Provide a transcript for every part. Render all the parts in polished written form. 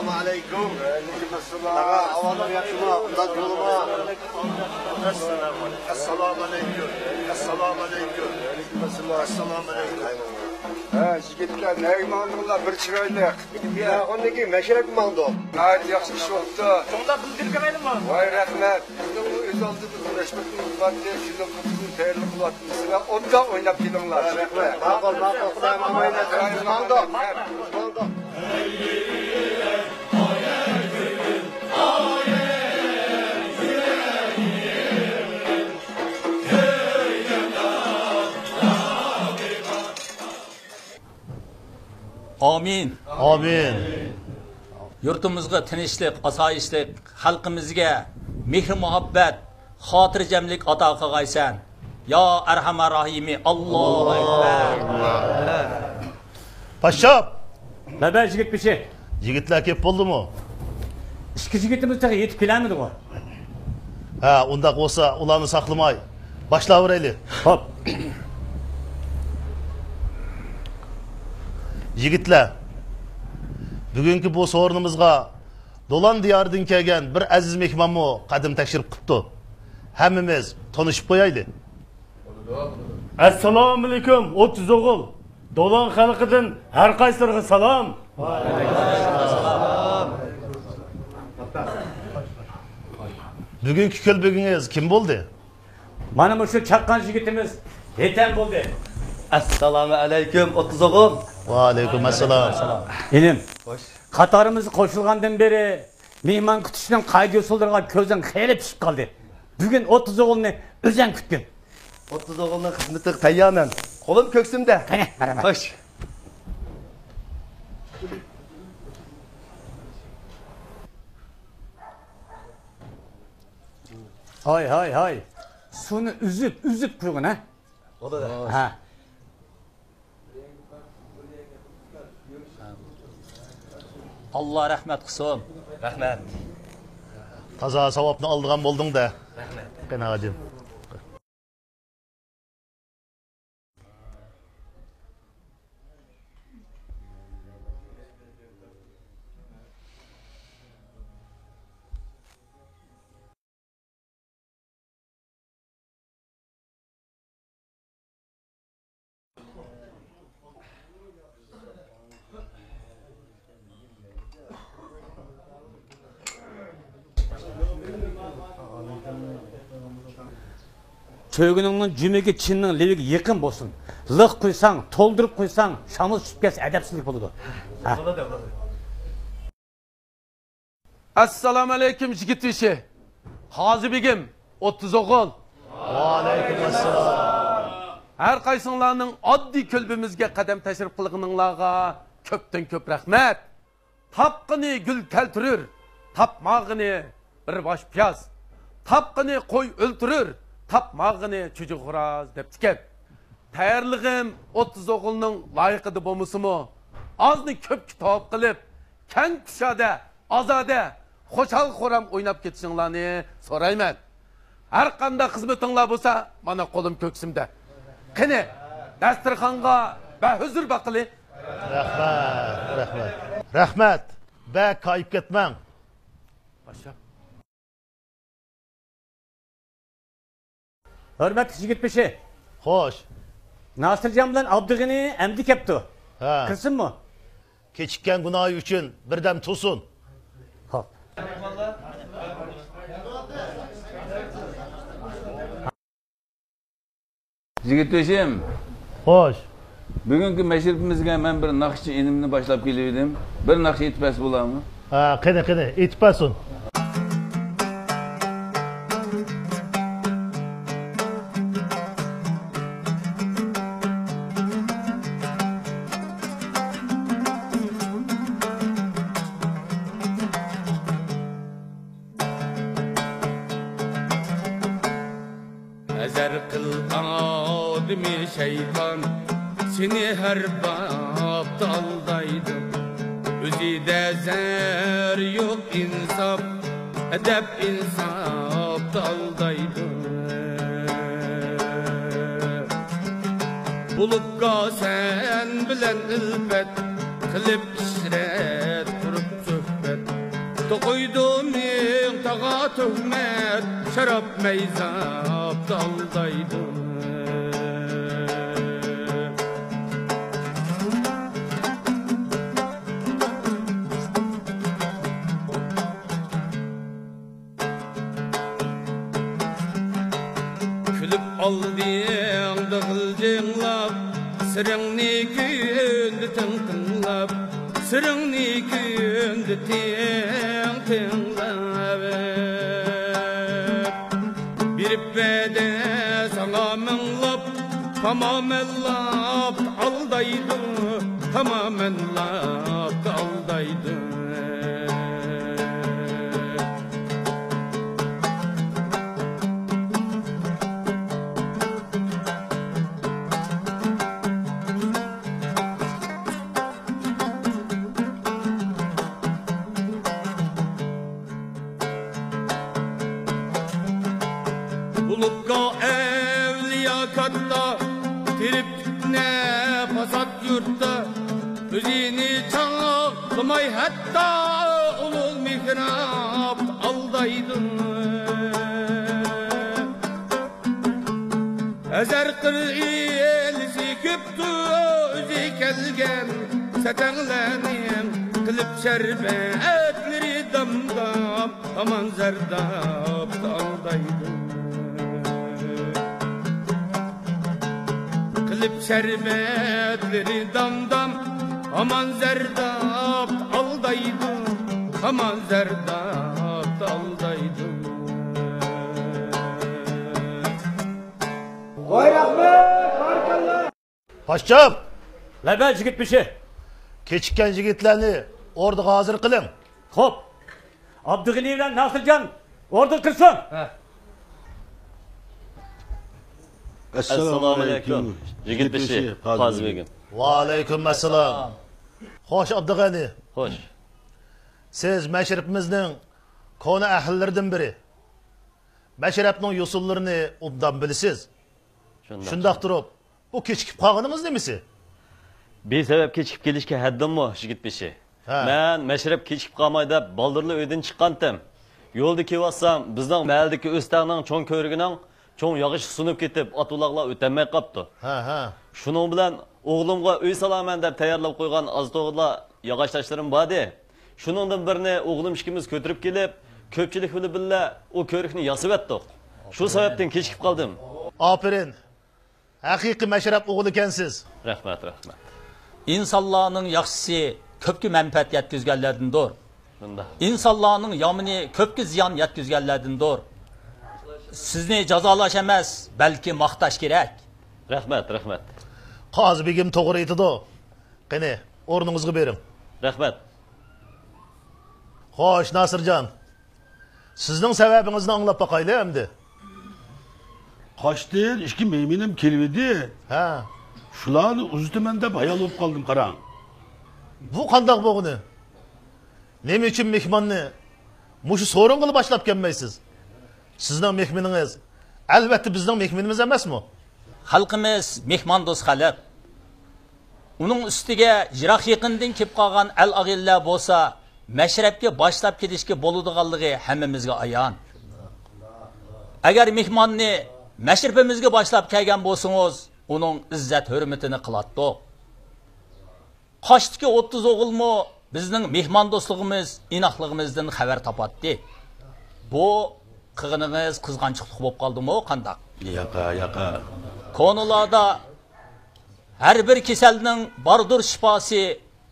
Assalomu alaykum. Ağa, havalar yaxshimi? Undan yo'limi? Assalomu alaykum. Assalomu alaykum. Assalomu alaykum. Yigitlar, nega mangdinglar bir chiroyli? Ya, ondagi mashrab mangdi. Gayet yaxshi ish bo'libdi. Shunda bildirganmaydimi? Voy rahmat. Bizning o'z oldimizda Rashmatning quvvatli film qutini tayyorlab qilyapmizga onda o'ynab kelinglar. Rahmat. Ma'qul, Xudoyim omonat mangdi. Mangdi. Amin. Amin. Yurtimizga tinchlik, osoyishlik, xalqimizga mehr muhabbat, xotirjamlik ato qilgaysan. Ya Arhamar Rahimi. Allohu akbar. Paşam. Nada yigit bir şey. Yigitlar kep bo'ldi mu? İşki yigitimiz tağı yetip kelamidi o. Ha, undaq olsa ularni saqlamay. Başlayverayli. Hop. Yigitlar. Bugungi bu sorunumuzga Dolan diyardan kelgan bir aziz mehmonmu qadim tekshirib qipti. Hammamiz tanishib qo'yayli. Assalomu alaykum 30 o'g'il. Dolan xalqidan har qaysiriga salom. Va alaykum assalom. Bugungi kulbugingiz kim bo'ldi? Mana bu şu çaqqan yigitimiz yeten bo'ldi. Assalomu alaykum 30 o'g'il. Va alaykum assalom. Elim. Qatarımız qo'shilgandan beri mehmon kutishning qayda usullariga ko'zim xeyli pishib qoldi. Bugun 30 o'g'ilni o'zim kutdim. 30 o'g'ilning xizmatiga tayyorman. Qo'lim ko'ksimda. Qani, marhamat. Xo'sh. Hay. Suni üzüp qo'ygin ha. Bo'ladi. Ha. Allah rahmat qilsin. Rahmat. Taza savobni oldigan bo'lding da. Rahmat. Qani hajim. Çöğününün cümleki Çin'nin levigi yakın bolsun. Lıq koysan, toldurup koysan, şamıl sütkes edepsizlik buludu. Assalamu alaykum yigit ishi. Hozi begim 30 o'g'il. Va alaykum assalom. Har qaysinglarning oddiy kulbimizga qadam tashrif qilganinglarga ko'pdan ko'p rahmat. Tapqini gul keltirir, tapmag'ini bir bosh piyoz. Tapqini qo'y o'ltirir, tapmag'ini chujuq xo'roz debdikan. Tayyorlig'im 30 o'g'ilning loyiqida bo'lmasimi? Ozni ko'p kitob qilib, kang kushada, ozoda, xo'shal xo'ram o'ynab ketishinglarni so'rayman. Har qanday xizmatinglar bo'lsa, mana qo'lim ko'ksimda. Qani, dasturxonga va huzur baqili. Rahmat. Rahmat. Ba kayıp ketmang. Başa. Hürmet yigit bir şey. Xo'sh. Nasırcan bilan Abdug'ini emdi kepti. Ha. Kırsın mı? Kechikkan gunohi uchun birdam to'sin. Hop. Yigitdo'shim, Xo'sh. bugungi mashrifimizga men bir naqshchi inimni boshlab kelgandim. Bir naqsh yetpas bo'ladimi? Ha, qani, aytib bersin. Ezer kıl adımı şeytan, seni her babda aldaydı. Özüde zer yok insaf, edep insaf da aldaydı. Bulupka sen bilen ülfet, kılıp işret, durup söhbet. To'qoydum men tağa tuhmat, şarap meyzap daldaydı. Külüp aldın dağılcınlap, sırrını gündü tınlap, sırrını gündü tınlap. Bir bede sana mınlap, tamamen lap aldaydı, tamamen lap aldaydı. Bulukka evliya katta, tirip ne fasat yurtta, özini çağlamay hatta ulul mihrap aldaydın. Ezer kır elisi köptü özü kelgen, setenlenim kılıp şerbetleri damdam, aman zerdap aldaydın. Kılıp şerbetleri damdam, aman zerdap aldaydım, aman zerdap aldaydım. Paşam, Lebe jigit bir şey. keçikken jigitlerini orada hazır kılın. Hop. Abdügili ile Nasırcan orada kırsın. Assalomu alaykum. Yigit bishi, Qozi begim. Va alaykum assalom. Xo'sh Abdug'ani. Xo'sh. Siz mashrabimizning kona ahllaridan biri. Mashrabning usullarini obdan bilasiz. Shundaq turib, bu kechikib qolganingiz nimasi? Besabab kechikib kelishga haddimmi, yigit bishi? Men mashrab kechikib qolmay deb Baldırlı uydan chiqqandim. Yo'lda kelyapsam, bizning mahaldagi o'staqning cho'ng ko'rigining cho'ng yog'ish sunib ketib, ot-uloqlar o'tolmay qopti. Shuning bilan o'g'limga uy salaman deb tayyorlab qo'ygan oz-to'g'lar yog'och tashlarim bor-di. Shuningdan birini o'g'lim ikkimiz ko'tarib kelib, ko'pchilik bilan birga u ko'rikni yasab etdik. Shu sababdan kechikib qoldim. Aferin. Haqiqiy mashrab o'g'li ekansiz. Rahmat, rahmat. İnsanlarning yaxshisi ko'pga manfaat yetkazganlardandir. Bunda. İnsanlarning yomoni ko'pga ziyon yetkazganlardandir. Sizni jazolash emas, balki maqtash kerak. Rahmat, rahmat. Qozi begim to'g'ri aytdi. Qani, o'rningizga bering. Rahmat. Xo'sh, Nasirjon. Sizning sababingizni anglab boqayli endi. Qochtin, ikki mehmonim kelibdi. Ha. Shularni uzitaman deb hayol bo'lib qoldim, qarang. Bu qandoq bo'g'ini? Nima uchun mehmonni mushu so'rin qilib boshlab kelmaysiz? Sizning mehmoningiz albatta bizning mehmonimiz emasmi? Xalqimiz mehmondo'st xalq. Uning ustiga yiroq yaqindan kelib qolgan al-ag'illar bo'lsa, mashrabga boshlab kelishga bo'ladiganligi hammamizga ayon. Agar mehmonni mashrabimizga boshlab kelgan bo'lsangiz, uning izzat hurmatini qilatdik. Qo'shdagi 30 o'g'ilmi bizning mehmondo'stligimiz, inoqligimizdan xabar topatdi. Bu qilganingiz qizg'anchiqlik bo'lib qoldimi, qandoq? Yaqa. Konularda her bir keselning bardır şifası,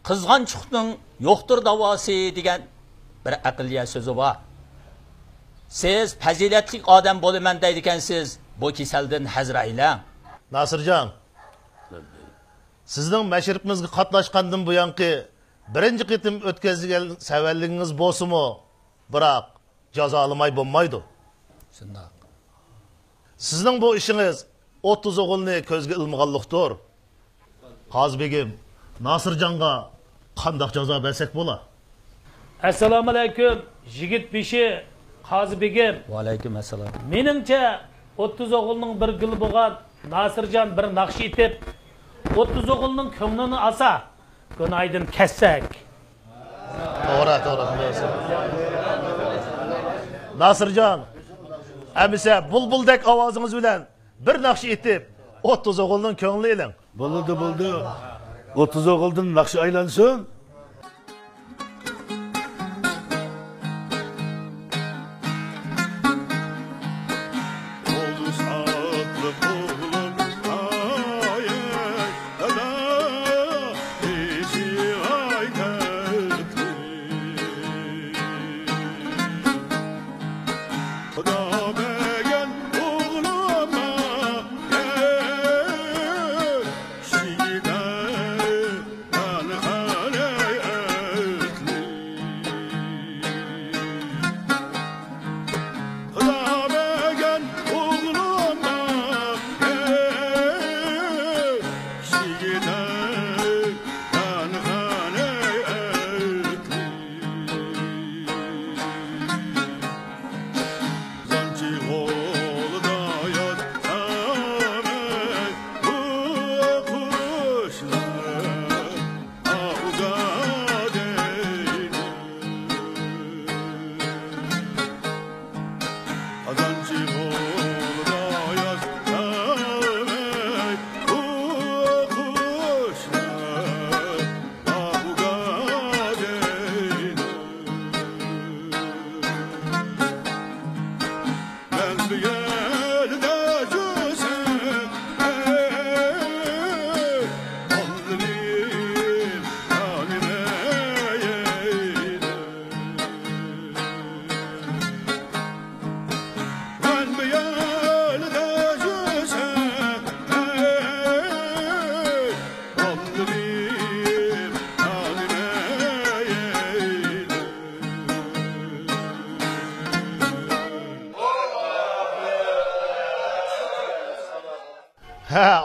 qizg'anchiqning yo'qdir davosi degan bir aqlliya so'zi bor. Siz fazilatli odam bo'laman deydigansiz, bu keseldan hazr aylang. Nasirjon. Sizning mashrabimizga qatnashgandan buyanki birinchi qitim o'tkazilgan savalligingiz bo'lsa-mu, biroq jazolamay bo'lmaydi. Shundoq. Sizning bu ishingiz 30 o'g'ilni ko'zga ilmaganlikdir. Qozi begim, Nasirjonga qanday jazo bersak bo'lar? Assalomu alaykum, yigit bishi, Qozi begim. Va alaykum assalom. Meningcha 30 o'g'ilning bir gil bo'lgan Nasirjon bir naqsh etib 30 o'g'ilning ko'nglini olsa, gunoydan kessak. To'g'ri. Nasırcan, əmisə bulbuldek avazınız bilen bir nakşı etip 30 oğulun köngülü elin. Buldu. 30 oğuldun nakşı aylansın.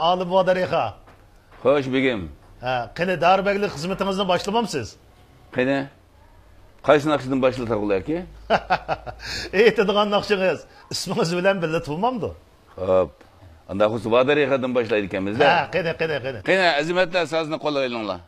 Alı bu adarıqa. Hoş begim. Qene darbeglik hizmetinizden başlamamsınız? Qene? Qaysı nakşıdan başlatak olar ki? Eytediğen nakşınız isminiz bilen belli tutmamdı. Hop. Anda xusu vadarıqadan başlaydı ikimiz de. Qene. Qene azimetler sazını qo'llar elinglar.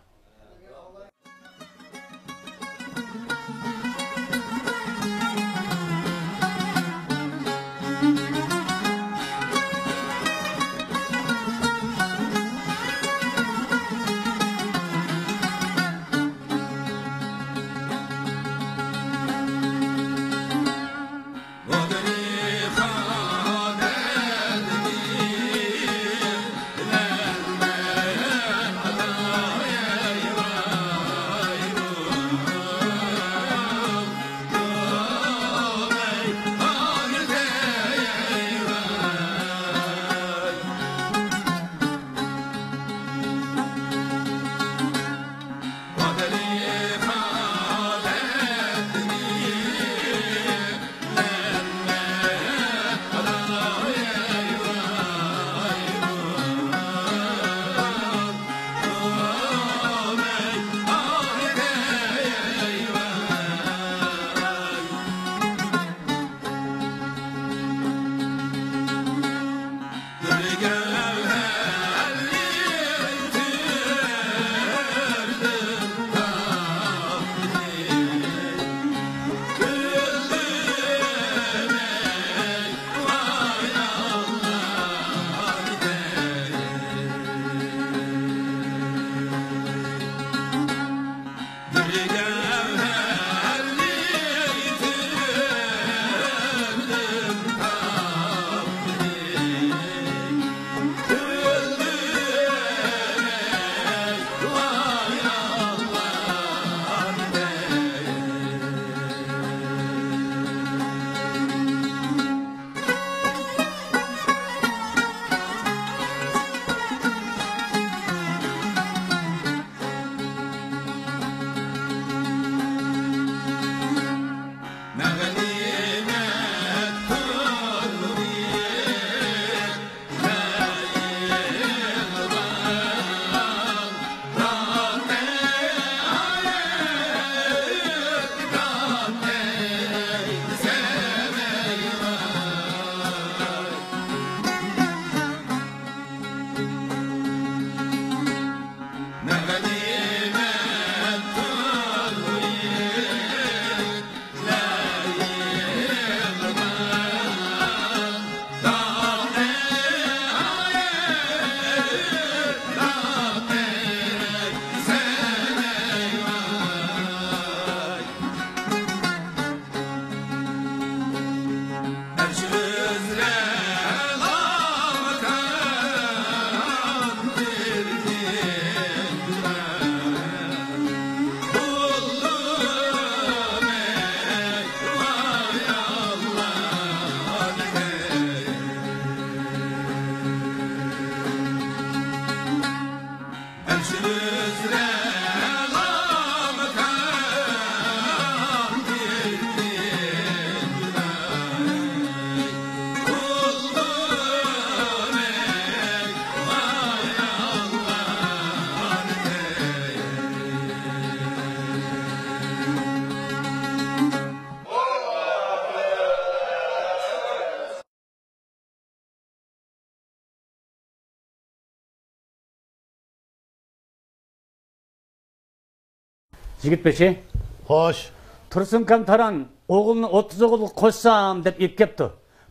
Jigitbeşi. Hoş. Tursunkam Taran oğlunu 30 oğul koşsam dep ep kepti.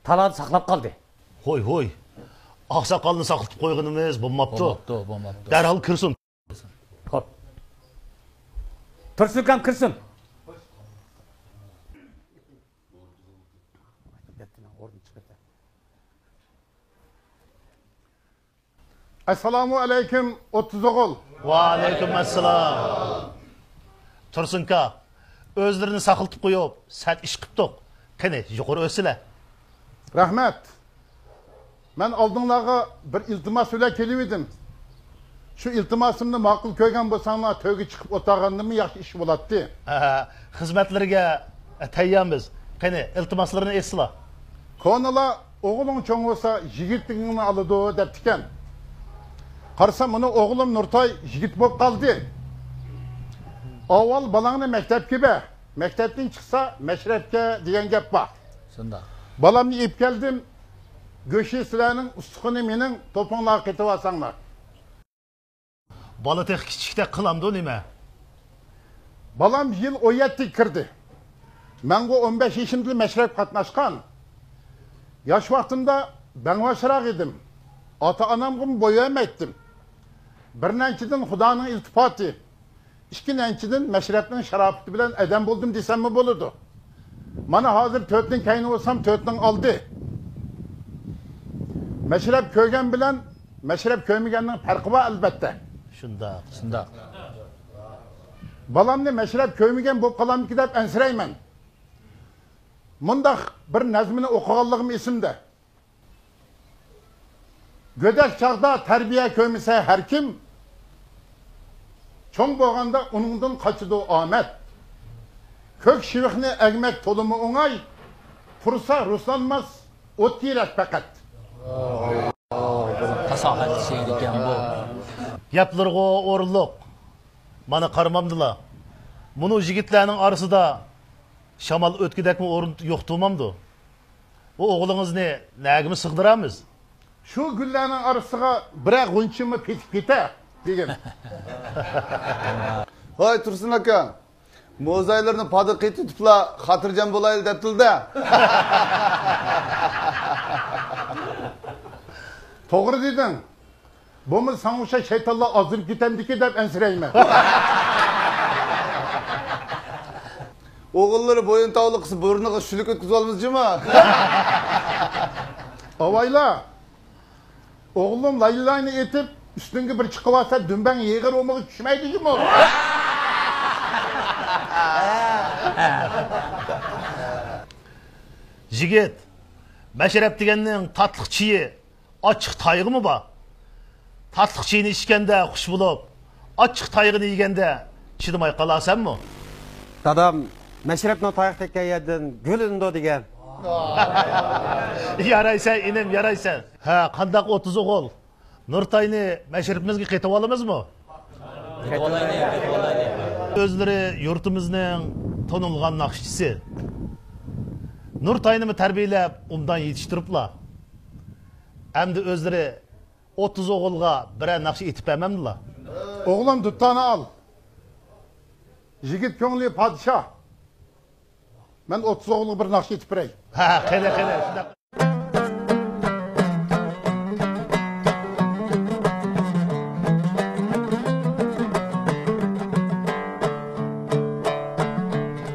Talады saqlap kaldı. Hoy. Ақсақалны сақылтып қойғанымыз болмапты. Болмапты. Дәрhal кірсін. Hop. Tursunkam kirsin. Assalamu aleyküm 30 oğul. Va aleyküm assalam. Tursunka, özlerini saqıltып қойып, сәл іш қыптық. Қане, yuqori өсілі. Rahmet. Ben aldığınlarga bir iltimas söyle keliydim. Şu iltimasımni ma'qul ko'rgan bo'lsanglar to'yga chiqib o'tirganimni yaxshi ish bo'ladi. Xizmatlarga tayyormiz. Qani, iltimaslarni esla. Konalar o'g'ling cho'ng bo'lsa yigitligingni oladi debdikan. Qarasam uni o'g'lim Nurtoy yigit bo'lib qoldi. Avval balangni maktabga ber. Maktabdan chiqsa mashrabga degan gap bor. Shunda. Balamni ep keldim. Go'shi sizlarning ustiqini mening to'pinglar ketib olsanglar. Bala tek kichikda qilamdi nima? Balam yil 17 kirdi. Mengo 15 yaşında meşrep katnaşkan. Yaş vaxtında ben başarak idim. Ata anamgın boyama ettim. Bir nençidin Xudanın iltifatı. İki nençidin meşrepnin şarapıtı bilen edem buldum desem mi boludu. Bana hazır tötün kayını olsam tötün aldı. Meşrep köygen bilen meşrep köymegenin farkı var elbette. Şunda. Balamni meşrep köymegen bu kalam gidip ensireymen. Mundaq bir nazmini okuğallığım isimde. Gödek çağda terbiye köymese her kim, çoğun boğanda onundan kaçıdı Ahmet. Kök şivihni egmek tolumu onay, fırsa ruslanmaz, ot yiyerek fakat. Fasahat şeydiken bu. Yaplarga orliq. Mana qaramamdılar. Bunu jigitlerning arasida shamal o'tkidakmi o'rin yo'q turmamdi. Bu o'g'lingizni nagimi sig'diramiz? Şu güllerinin arasına bırak günçümü pitip gite degen. Hoy Tursun aka. Mozaylarni padı qetitipla xotirjam bo'layli debdilda. To'g'ri deding. Bumi sanuşa şeytanlar azırıp gitemdiki deb ensireyme. O'g'illari bo'yin tavli qilsa burniga shulik o'tkazib olmizmi? Avayla. Oğlum laylayını etip üstünge bir çıkıvasa dümben yeğir olmağı düşmeydi mi o? Jigit, mashrab deganning tatliq chiyi, ochiq tayg'imi bor? Tatliq chiyini ichganda xush bo'lib, ochiq tayg'ini yeganda chidamay qolasanmi? Dadam meşrepno tayak tekkan yerdan gülündo degan. Yaraysan, inim, yaraysan. Ha, qandaq 30 o'g'il. Nurtoyni mashrabimizga qaytib olamizmi? O'zlari yurtimizning tonilgan naqshchisi. Nurtoyni tarbiyalab, undan yetishtiriblar. Hamda o'zlari 30 o'g'ilga birer naqsh etib bermamdilar. Oğlum tuttanı al. Jigit köngli padişah. Ben 30 oğlu bir nakş etip birey. Ha, qani.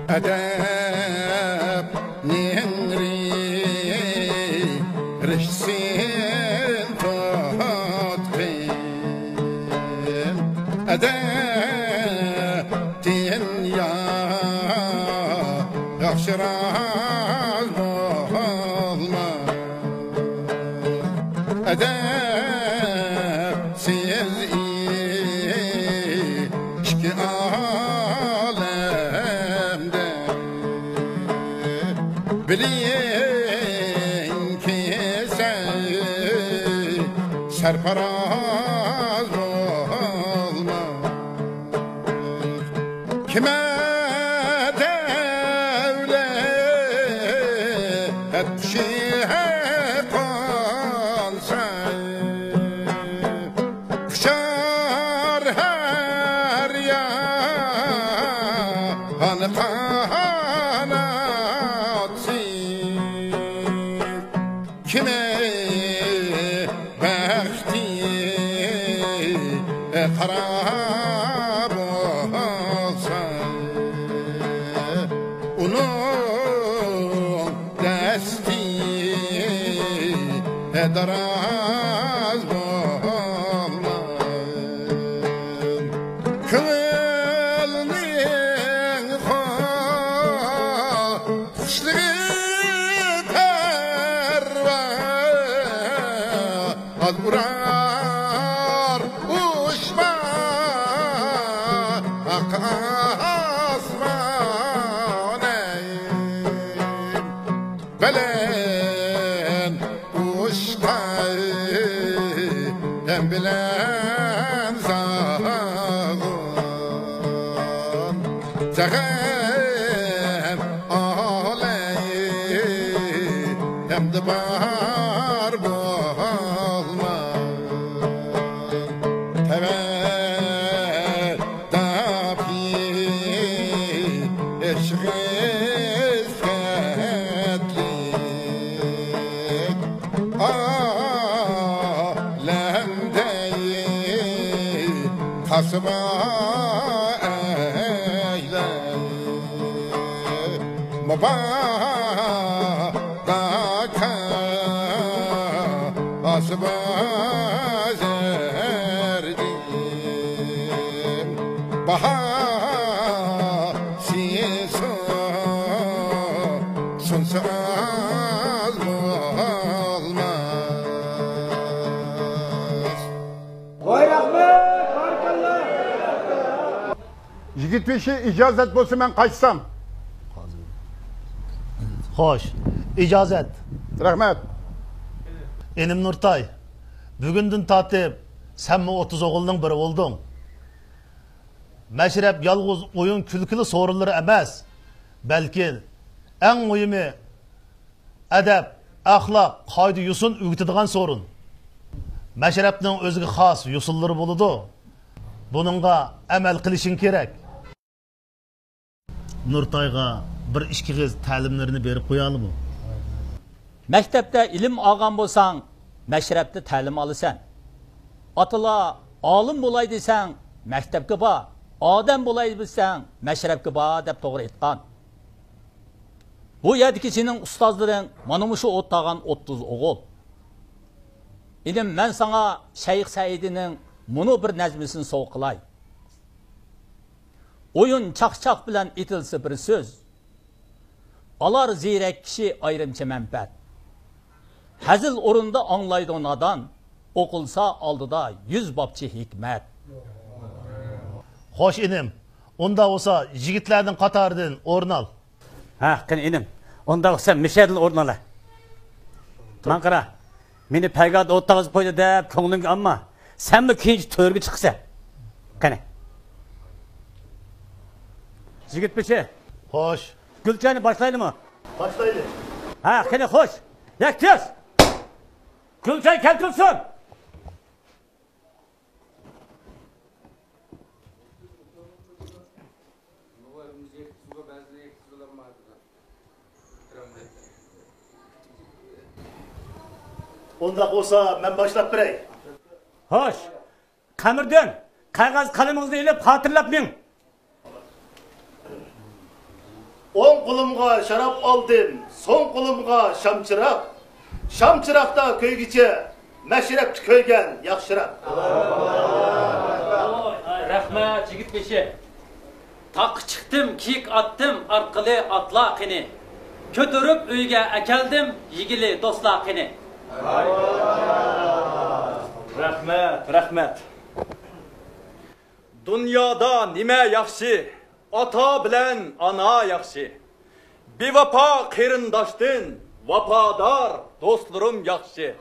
Adab nehri rişsin tatqin adab dünya yaxşıraz olma adab siz iki bilin ki sen serfaraz olma kime devlet şihe kalsa kışar her yan tanatsi kime baxti qarab olsa onun dasti daraz Urar uçma asmanayım Belen uçtayım bilen zağın Zağın olayım de bar bolma Kasma eyle Mubadaka Asma zerdim Baha siso Sunsaz olmaz Yigit beşi icazet bolsa ben kaçsam. Hoş, icazet. Rahmet. Enim Nurtay, bugündün tatip sen mi 30 oğulun biri oldun? Meşrep yalğız oyun külkülü sorunları emez. Belki en mühimi edep, ahlak, kaydı yusun ügütüdüğün sorun. Meşrepnin özgü xas yusulları buludu. Bununla emel kılışın gerek. Nurtayga bir iki kez ta'limlarini berip koyalım mı? Mektepte ilim algan bolsan, meşrepte ta'lim alısan. Atıla alim bolay desen, mektepke ba, adam bolay bilsen, meşrepke ba dep toğru etkan. Bu yerdeki senin ustazların manımışı ottağan 30 oğul. İlim ben sana Şeyh Said'inin bunu bir nezmisini soğukılay. Oyun çak bilen itilse bir söz. Alar zirek kişi ayrımçı menfaat. Hazil orunda anlaydı onadan, okulsa aldıda 100 babçı hikmet. Hoş inim. Onda olsa yigitlerden Katar'dan orun al. Ha, kın inim. Onda olsa Mişer'den orun ala. Mankara, meni paygada ottağız koydu dep ko'ngling amma. Sen mi keyinci törgü çıksa? Kane. Yigit beşi. Hoş. Gülçayını başlaydı mı? Başlaydı. Ha, kane hoş. Yak tez. Gülçay keltirsin. Onda olsa ben başlap birey. Hoş. Kamirden, kağız kaleminizni ilip hatırlap men. 10 kulumga şarap aldım, son kulumga şamçırak. Şamçırakta köygiçe, meşrepti köygen yakşırak. Rahmet yigit beşi. Tak çıktım, kiyik attım, arqılı atlaqini. Kötürüp uyga akeldim, yigili dostlaqini. Rahmet. Dünyada nime yaxshi, ata bilen ana yaxshi. Bevafo qarindoshdan vafodor do'stlarim yaxshi.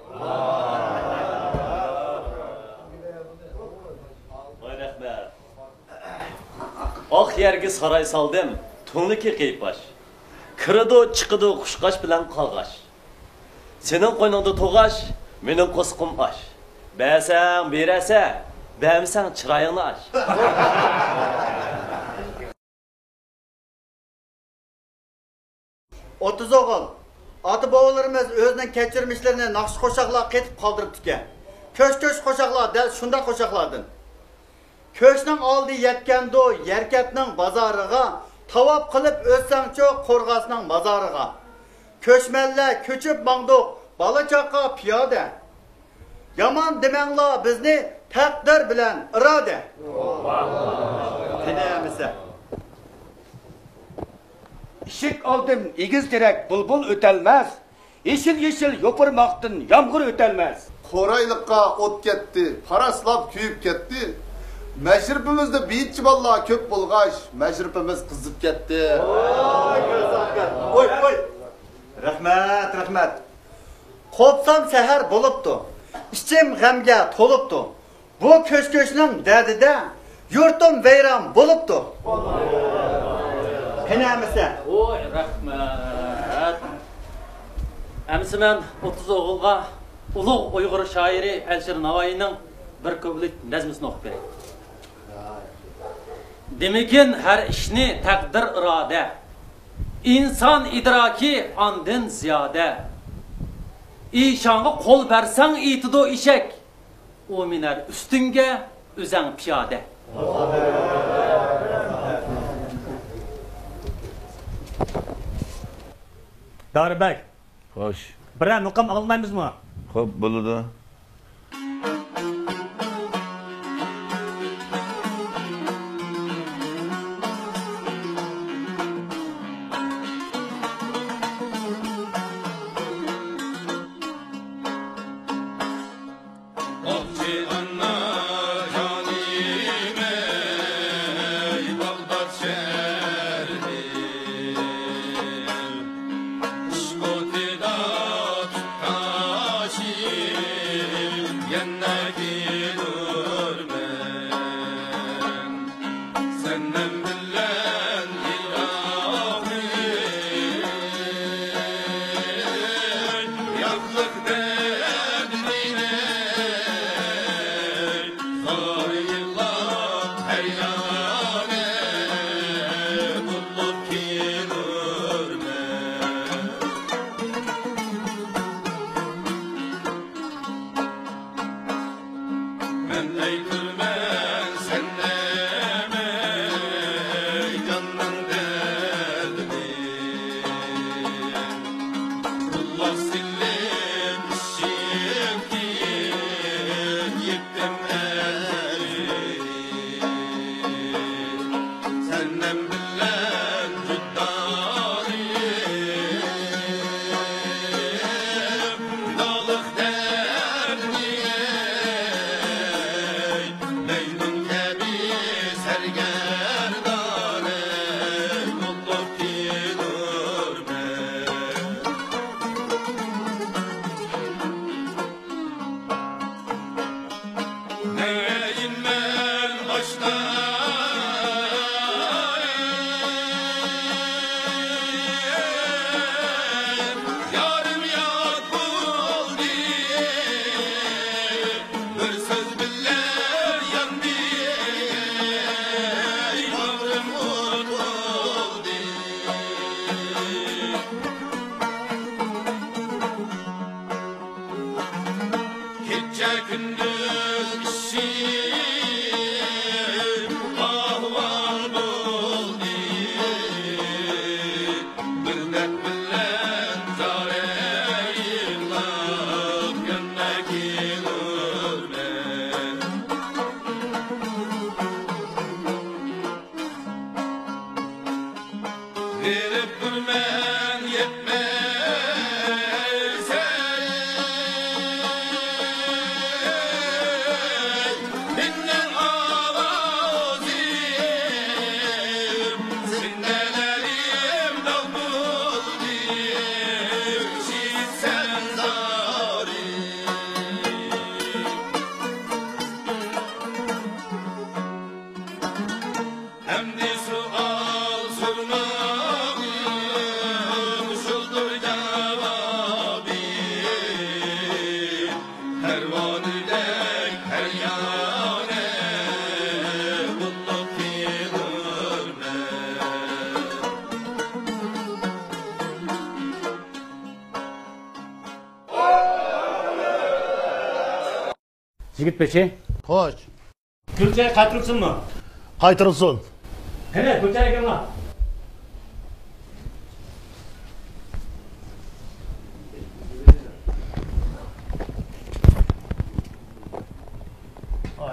Rahmet. Ak yerga saray saldım, to'niki qiypash. Kiridi chiqidi qushqash bilan qog'ash. Senin qo'yningda to'g'ash, mening qo'sqim ash. Bäsang berasa, bämsang chiroyingni ash. 30 oğul. Ata babalarımız özünün keçirmişlerini nakış koşaklar ketip kaldırıptı. Köş koşaklar del şunda koşaklardın. Köşnün aldı yetkendo yerketnin bazarıga, tavap kılıp özsen çok korgasının mazarıga. Köşmelle köçüp mangdık, balıçakka piyade. Yaman demenla bizni takdir bilen irade. Dinleyemizse. İşik aldım igiz direk bulbul ötelmez. Yeşil yopurmaktın yağmur ötelmez. Koraylıkka ot ketdi, paraslap kuyup ketdi. Meşripimizde biyitçi balla köp bulgaç, meşripimiz kızıp ketdi. Oy. Rahmet. Kopsam seher boluptu. İçim gemge toluptu. Bu köşközünün derdide yurtum veyran boluptu. Henemese. Oy, rahmet. Әмісі мен 30 oğulға ұлық Uyghur şairi Әлшір Navai'nin bir көбілік nəzmisini оқып берейін. Demegin her işni takdir irade, insan idraki andın ziyade. İşanı kol versen itido işek, o miner üstünge üzen piyade. Daribek. Hoş. Birer mukam almayız mı? Hop buludu. Jigit beşi. Hoş. Gülçay qaytırılsın mı? Qaytırılsın. Hele Gülçay gelme.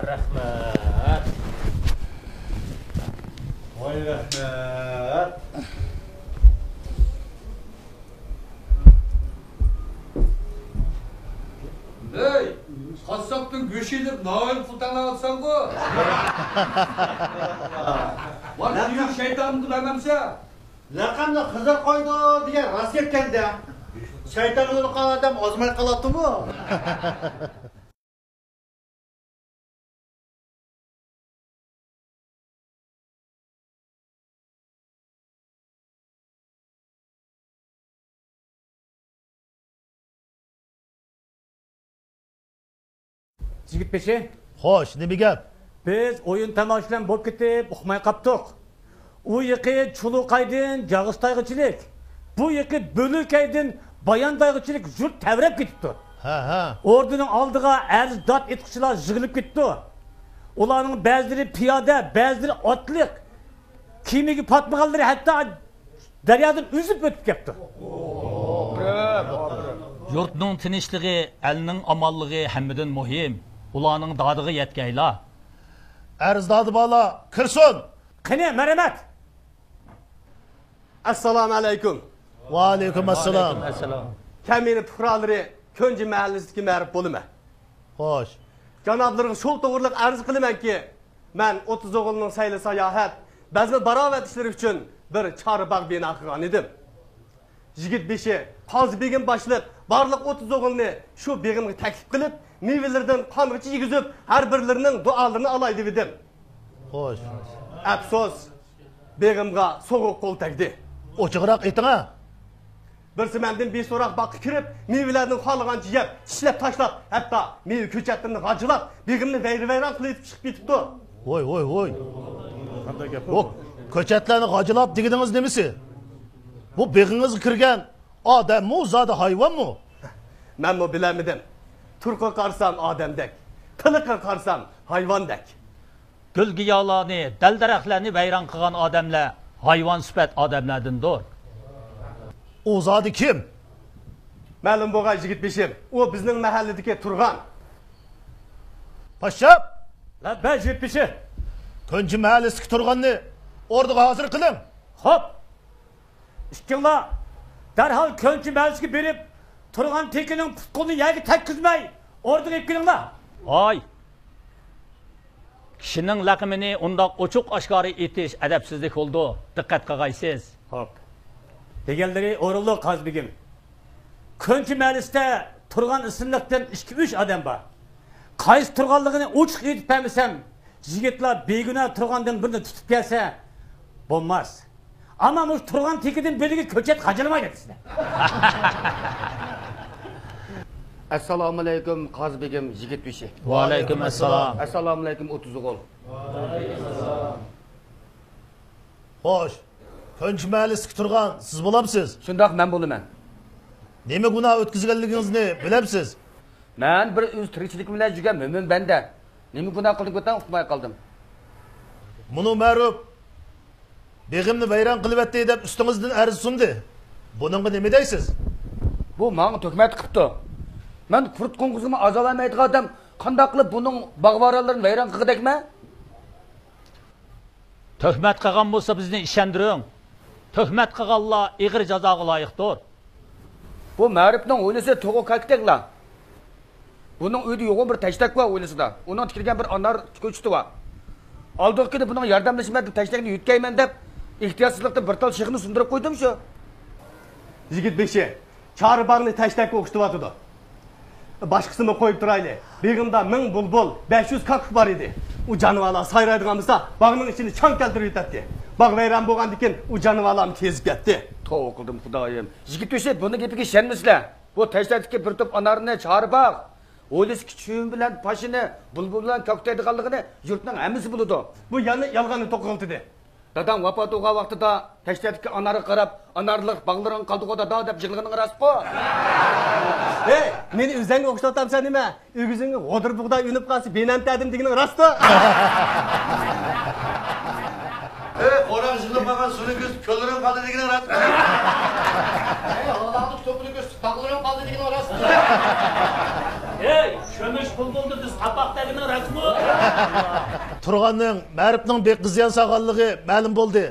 Rahmat. Vay rahmat. Hey, kasaptın göşelip nail sultanı alsan bu. Var diyor şeytan kılamamsa. Laqamda Xizir qo'ydi degan rost ketganda. Shayton o'lgan odam ozmay qoladimi? Jigit beşi. Hoş, ne bir gap? Biz oyun tamoshlan bo'lib ketib, uxmay qaptiq. U yiqi Chuluqaydin Jag'istayg'ichilik. Bu yiqi Bölükaydin Bayandayg'ichilik jurt tavrab ketibdi. Ha. Orduning oldiga arzdod etqichilar yig'ilib ketdi. Ularning ba'zilari piyoda, ba'zilari otliq. Kiyimiga patmaganlari hatto daryodan uzib o'tib ketdi. Yurtning tinchligi, elning omonligi hammadan muhim. Ularning dodiga yetkaylar. Arzdodi bola, kirsin. Qani, marhamat. Assalomu alaykum. Va alaykum assalom. Kamini fuqarolari Ko'nji mahallasidagi ma'rif bo'limi. Xo'sh. Janoblarga shol to'g'riliq arz qilamanki, men 30 o'g'ilning sayli sayohat, bazmi barovat ishlari uchun bir chorbog' bino qilgan edim. Yigit beshi Qozi begim boshliq barliq 30 o'g'ilni shu begimga taklif qilib, mevalardan qong'ichi yigizib, har birlarining duolarini olay dedim. Xo'sh. Afsus, begimga so'g'uq qo'l tegdi. Ochiqroq ayting ha. Birsi mendan beso'roq boqqa kirib, mevalarni xohlagancha yeb, tishlab tashlab, hatto meva ko'chatlarini g'ajilab, begimni vayron qilib chiqib ketibdi. Voy. Qanday gap bu? Ko'chatlarni g'ajilab deganingiz nimasi? Bu beg'ingizga kirgan odammi, zodi hayvonmi? Men bu bilamadim. Turqqa qarsam odamdek, tiliqqa qarsam hayvondek. Gul-giyolarni, dal-daraxtlarni vayron qilgan odamlar hayvon sifat odamlardandir. O zodi kim? Ma'lum bo'lgan yigit beshim. U bizning mahalladagi turgan. Poshsha. La ben yigit beshi. Ko'nji mahallasida turganni o'rniga hozir qiling. Xo'p. Ishqillar darhol Ko'nji mahallasiga berib, turgan tekining putquni yerga tekkizmay, o'rniga kelinglar. Ay. Kishining laqimini undoq ochiq oshkora etish adabsizlik bo'ldi. Diqqat qilgaysiz. Xo'p. Deganlari o'rinli Qozbegim. Ko'nji mahallasida turgan ismlikdan 2-3 odam bor. Qaysi turganligini ochiq aytib bermasam, yigitlar beguna turgandan birini tutib kelsa bo'lmas. Ammo bu turgan tekidan biriga ko'chat qajilmaydi sizlar. Assalomu alaykum Qozbegim yigit beshi. Va alaykum assalom. Assalomu alaykum 30 o'g'il. Va alaykum assalom. Xo'sh. Ko'nji mahallasiga turgan siz bo'lamsiz? Shundoq men bo'laman. Nima gunoh o'tkazganligingizni bilamsiz? Men bir o'z tirikchilik bilan yurgan mo'min banda. Nima gunoh qilib o'tan uqmay qoldim. Buni ma'ruf begimni vayron qilib o'tdi deb ustingizdan arz sundi. Buningga nima deysiz? Bu menga tuhmat qilibdi. Men qurt qo'ng'izimni azolamaydigan odam qanday qilib buning bog'voralarini vayron qilgidakman? Tuhmat qilgan bo'lsa bizni ishondiring. Tuhmat qilganlar ig'ir jazoga loyiqdir. Bu ma'rifning o'ylisi to'g'ri kaktaklar. Buning uyda yo'g'on bir tashtak bor o'ylisida. Uning tikilgan bir anar ko'chiti bor. Oldingi buning yordamlashmay deb tashtakni yutkayman deb ehtiyotsizlikda bir tal shig'ni sundirib qo'ydim shu. Yigit beshi chorbog'ni tashtakka o'xshatyapti. Boshqasini qo'yib turayli. Begimda 1000 bulbul, 500 kakuf bor edi. U jonivorlar sayraydigan bo'lsa, bog'ning ichini chang keltirib yetadi. Bog' vayron bo'lgandan keyin u jonivorlarni kezib ketdi. To'g'ri qildim xudoyim. Yigit beshi buni gapiga ishonmasizlar. Bu tashtakdagi bir to'p anarni chorbog' o'ylis kichigim bilan pashini bulbul bilan ko'ktaydiganligini yurtning hammasi biladi. Bu yana yolg'onni to'qiltidi. Dadam vafot bo'lgan vaqtida tashdagi anarga qarab, anarlik bag'laring qoldi-qo'da deb yig'ilganing rost-ku. Ey, meni o'zingga o'xshatamsan nima? O'g'izingga g'odir bug'day unib qolsa, benamtadim deganing rost-ku. Qo'raq yig'ilmagan suvning ko'z ko'llarang qoldi deganing rost. Allah'ın topunu göz dağlarım kaldı degan orası. Ey, kömüş pul buldu biz kapak deganing rostmi? Turg'anning Ma'rifning beqizyan saqonligi ma'lum bo'ldi.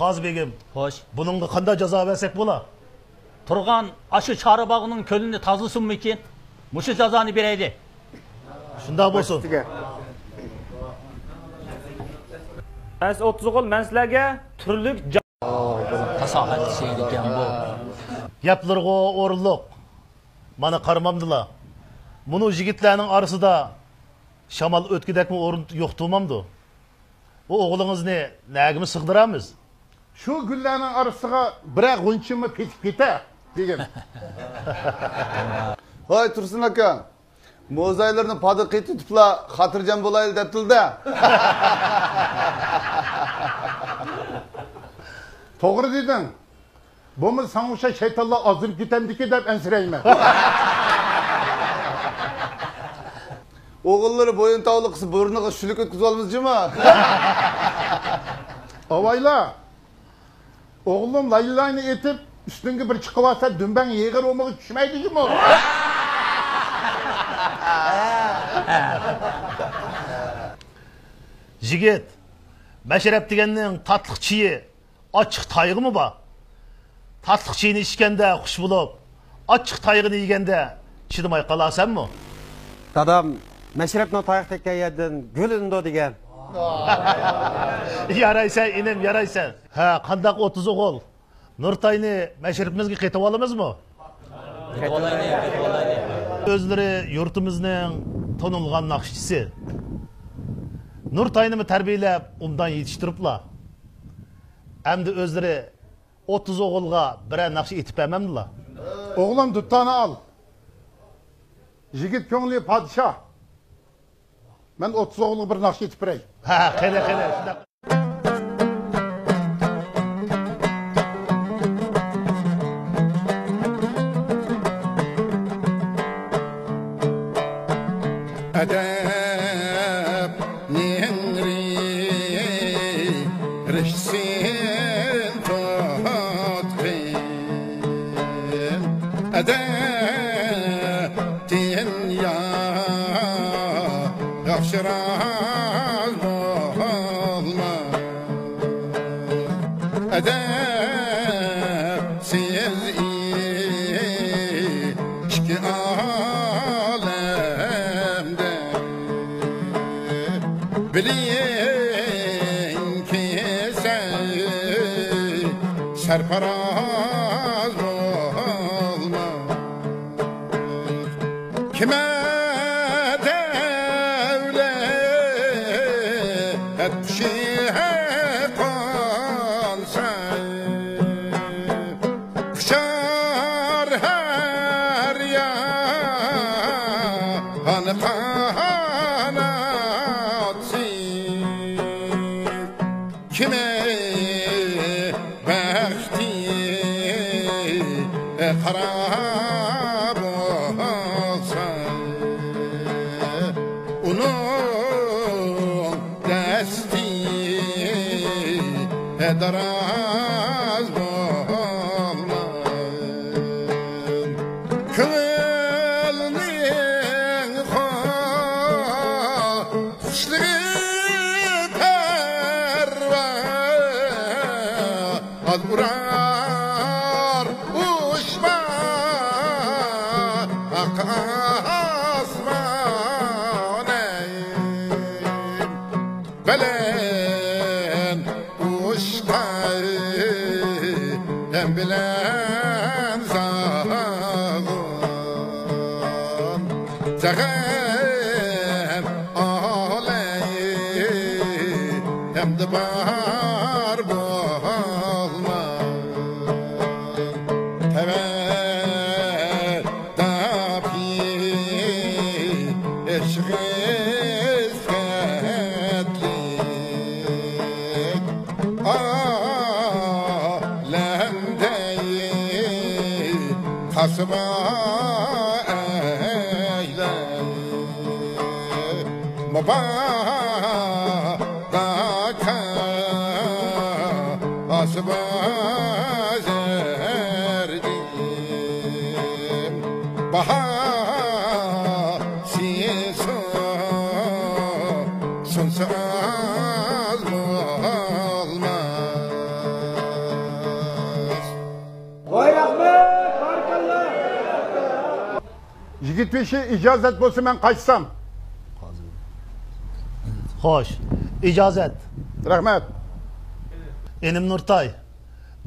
Qozi begim, xo'sh, buningga qanday jazo bersak bo'lar? Turgan aşı Çarabağının kölünü tazlısın ekan? Mushu jazoni beraydi. Shunday bo'lsin. As 30 o'g'il men sizlarga turlik tasohat şey ekan bu. Gaplarga o'rinliq. Mana qaramamdilar. Buni yigitlarning orasida shamol o'tkidakmi o'rin yo'q turmamdi. Bu o'g'lingizni nagimi sig'diramiz? Şu güllerinin arasına bırak unçumu petip gite dedim. Hoy Tursun aka. Mozaylarni padı qetitipla xotirjam bo'laylik debtilda. To'g'ri deding. Bo'mi sanuşa şeytanlar azır gitemdiki deb ensireyme. O'g'illari bo'yin tavli qilsa burniga shulik o'tkazib olmizmi? Avayla. Oğlum laylayını etip üstünge bir çıkıvarsa dümben yeğir olmağı düşmeydi mi? Jigit, Meşrep deganning tatliq chiyi ochiq tayg'imi bor? Tatliq chiyini ichganda xush bo'lib, ochiq tayg'ini yeganda chidamay qolasanmi? Dadam Meşrepning tayoq tekkan yerdan gulindi degan. Yaraysan, inim, yaraysan. Ha, qandaq 30 o'g'il. Nurtayni Meşrepimizga qaytib olamizmi? O'zlari yurtimizning tonilgan naqshchisi. Nurtayni tarbiyalab, undan yetishtiriblar. Endi o'zlari 30 o'g'ilga birer naqsh etib bermamdilar. Oğlum duttani al. Jigit ko'ngli podshoh. Ben 30 oğlu bir naqsh etib beray. Ha, qani. Adab nehri rişsin tatqin adab din ya yaxşıraz olma adab siz içki bilin ki sen serfaraz olma kime devlet şihe kalsan kuşar her yan kime bəxti xarab olsa onun dəsti daraz olmaz kılının xoşluğu Urar uçma asmane belen uçta hem bilen zağın zağın aleyh hem de bar bu hasma eyle mubaka hasma zerdim bahar siso sunsal olmaz. Vay rahmet, barakallah. Yigit beşi icazet bo'lsa men qaytsam. Xo'sh, ijozat. Rahmat. Enim Nurtay,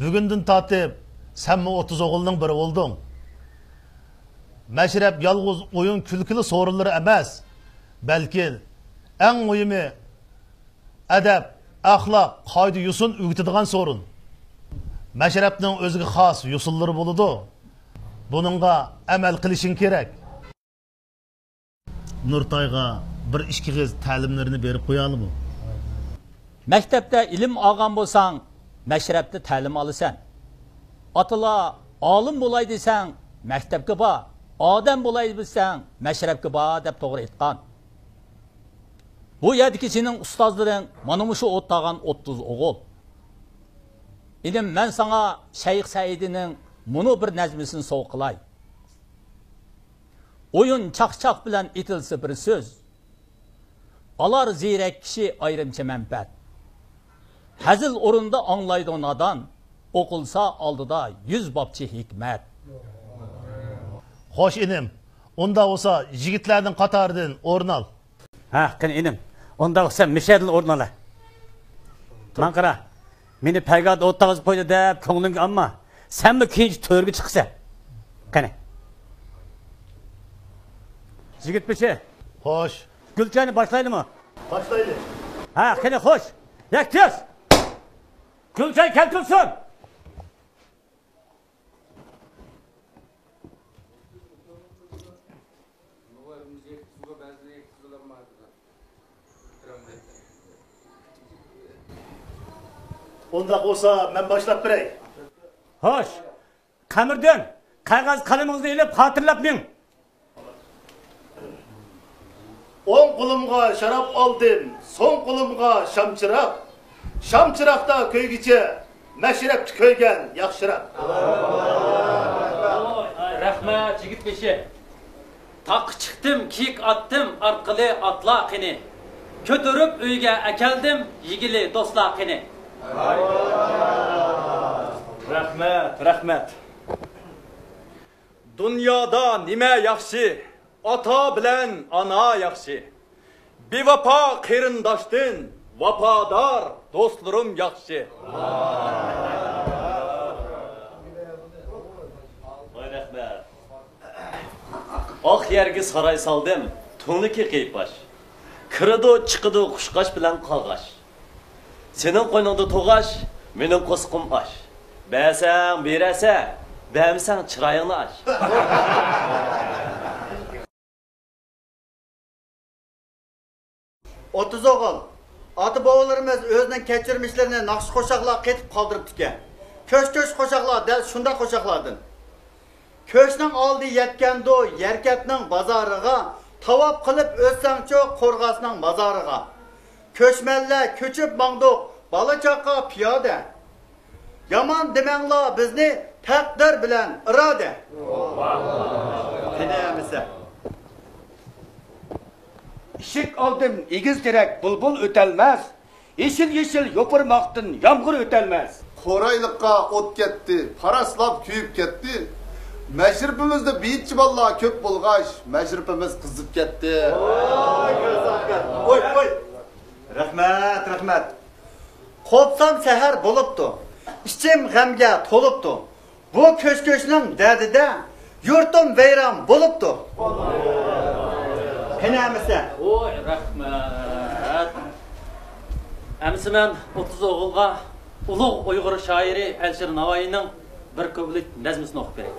bugundan tatib sen 30 o'g'ilning biri bo'lding. Mashrab yolg'iz o'yin kulkili so'rinlari emas, balki eng muhimi adab, axloq, qoida yusun o'rgatadigan so'rin. Mashrabning o'ziga xos yusunlari bo'ladi. Buningga amal qilishing kerak. Nurtayga bir ikki qiz ta'limlarini berib qo'yalimi? Maktabda ilm olgan bo'lsang, mashrabda ta'lim olasan. Atala olim bo'lay desang, maktabga bor. Odam bo'lay desang, mashrabga bor deb to'g'ri aytgan. Bu yerdagi sening ustozlaring mana shu o'tdagan 30 o'g'il. Edim men sana Shayx Saidining bunu bir nazmisini sov qilay. Oyun çaq-çaq bilan etilsa bir söz. Alar ziyrak kishi ayrimcha manfaat. Hazil o'rinda anglaydi nadan, o'qilsa oldida 100 bobchi hikmat. Xo'sh inim, unda bo'lsa yigitlarning qatoridan o'rin ol. Ha, qani inim. Unda bo'lsa mishadil o'rin ola. Man qara. Meni payg'at o'tag'izib qo'ydi deb ko'nglimga amma, senmi keyinchi to'rga chiqsa. Qani. Yigit bishi. Xo'sh. Gulchani başlaydimi? Başlaydi. Ha, qani xo'sh. Yaktiz. Gulchan keltirsin. Onda olsa ben başlap birey. Hoş. Kamirdan qog'oz qalamingizni ilib xotirlab men. 10 qo'limga sharab oldim, so'ng qo'limga shamchiroq. Shamchiroqda ko'ygicha mashrabni ko'ygan yaxshiroq. Rahmat yigit beshi. Taq chiqdim, kiyik atdim, orqali atlaqini. Ko'tarib uyga akeldim, yigili do'stlaqini. Rahmat, rahmat. Dunyoda nima yaxshi? Ota bilan ana yaxshi. Bevafo qarindoshdan vafodor do'stlarim yaxshi. Voy rahmat. Oq yerga saray soldim, to'niki qiypash. Kiridi, chiqidi qushqash bilan qog'ash. Sening qo'yningda to'g'ash, mening qo'sqim ash. Bəsən, berəsə, bəmsən çırayını aç. 30 o'g'il. Ota bobolarimiz o'zining kechirmishlarini naqsh qo'shoqlar qetib qoldiribdi. Ko'sh-ko'sh qo'shoqlar dal shunda qo'shoqlardan. Ko'shning oldi yetgando yerkatning bozoriga, tavob qilib o'tsangcho qo'rg'asning bozoriga. Ko'shmanlar ko'chib mangduq, bola chaqa piyoda. Yaman demanglar bizni taqdir bilan iroda. Qanamisa. İşik aldım, igiz direk, bulbul ötelmez. Yeşil yopurmaktan yağmur ötelmez. Qoraylıqqa ot ketdi, paraslab kuyib ketdi. Mashribimizda biyitchi bolalar ko'p bo'lg'ash, mashribimiz qizib ketdi. Oy. Rahmat. Qopsam sahar bo'libdi. İçim g'amga to'libdi. Bu ko'sh-ko'shning dardida yurtim vayron bo'libdi. Qanamisa? Oy, rahmat. Amsi men 30 o'g'ilga ulug' Uyg'ur shoiri Alisher Navoiyning bir ko'plik nazmisini o'qib beray.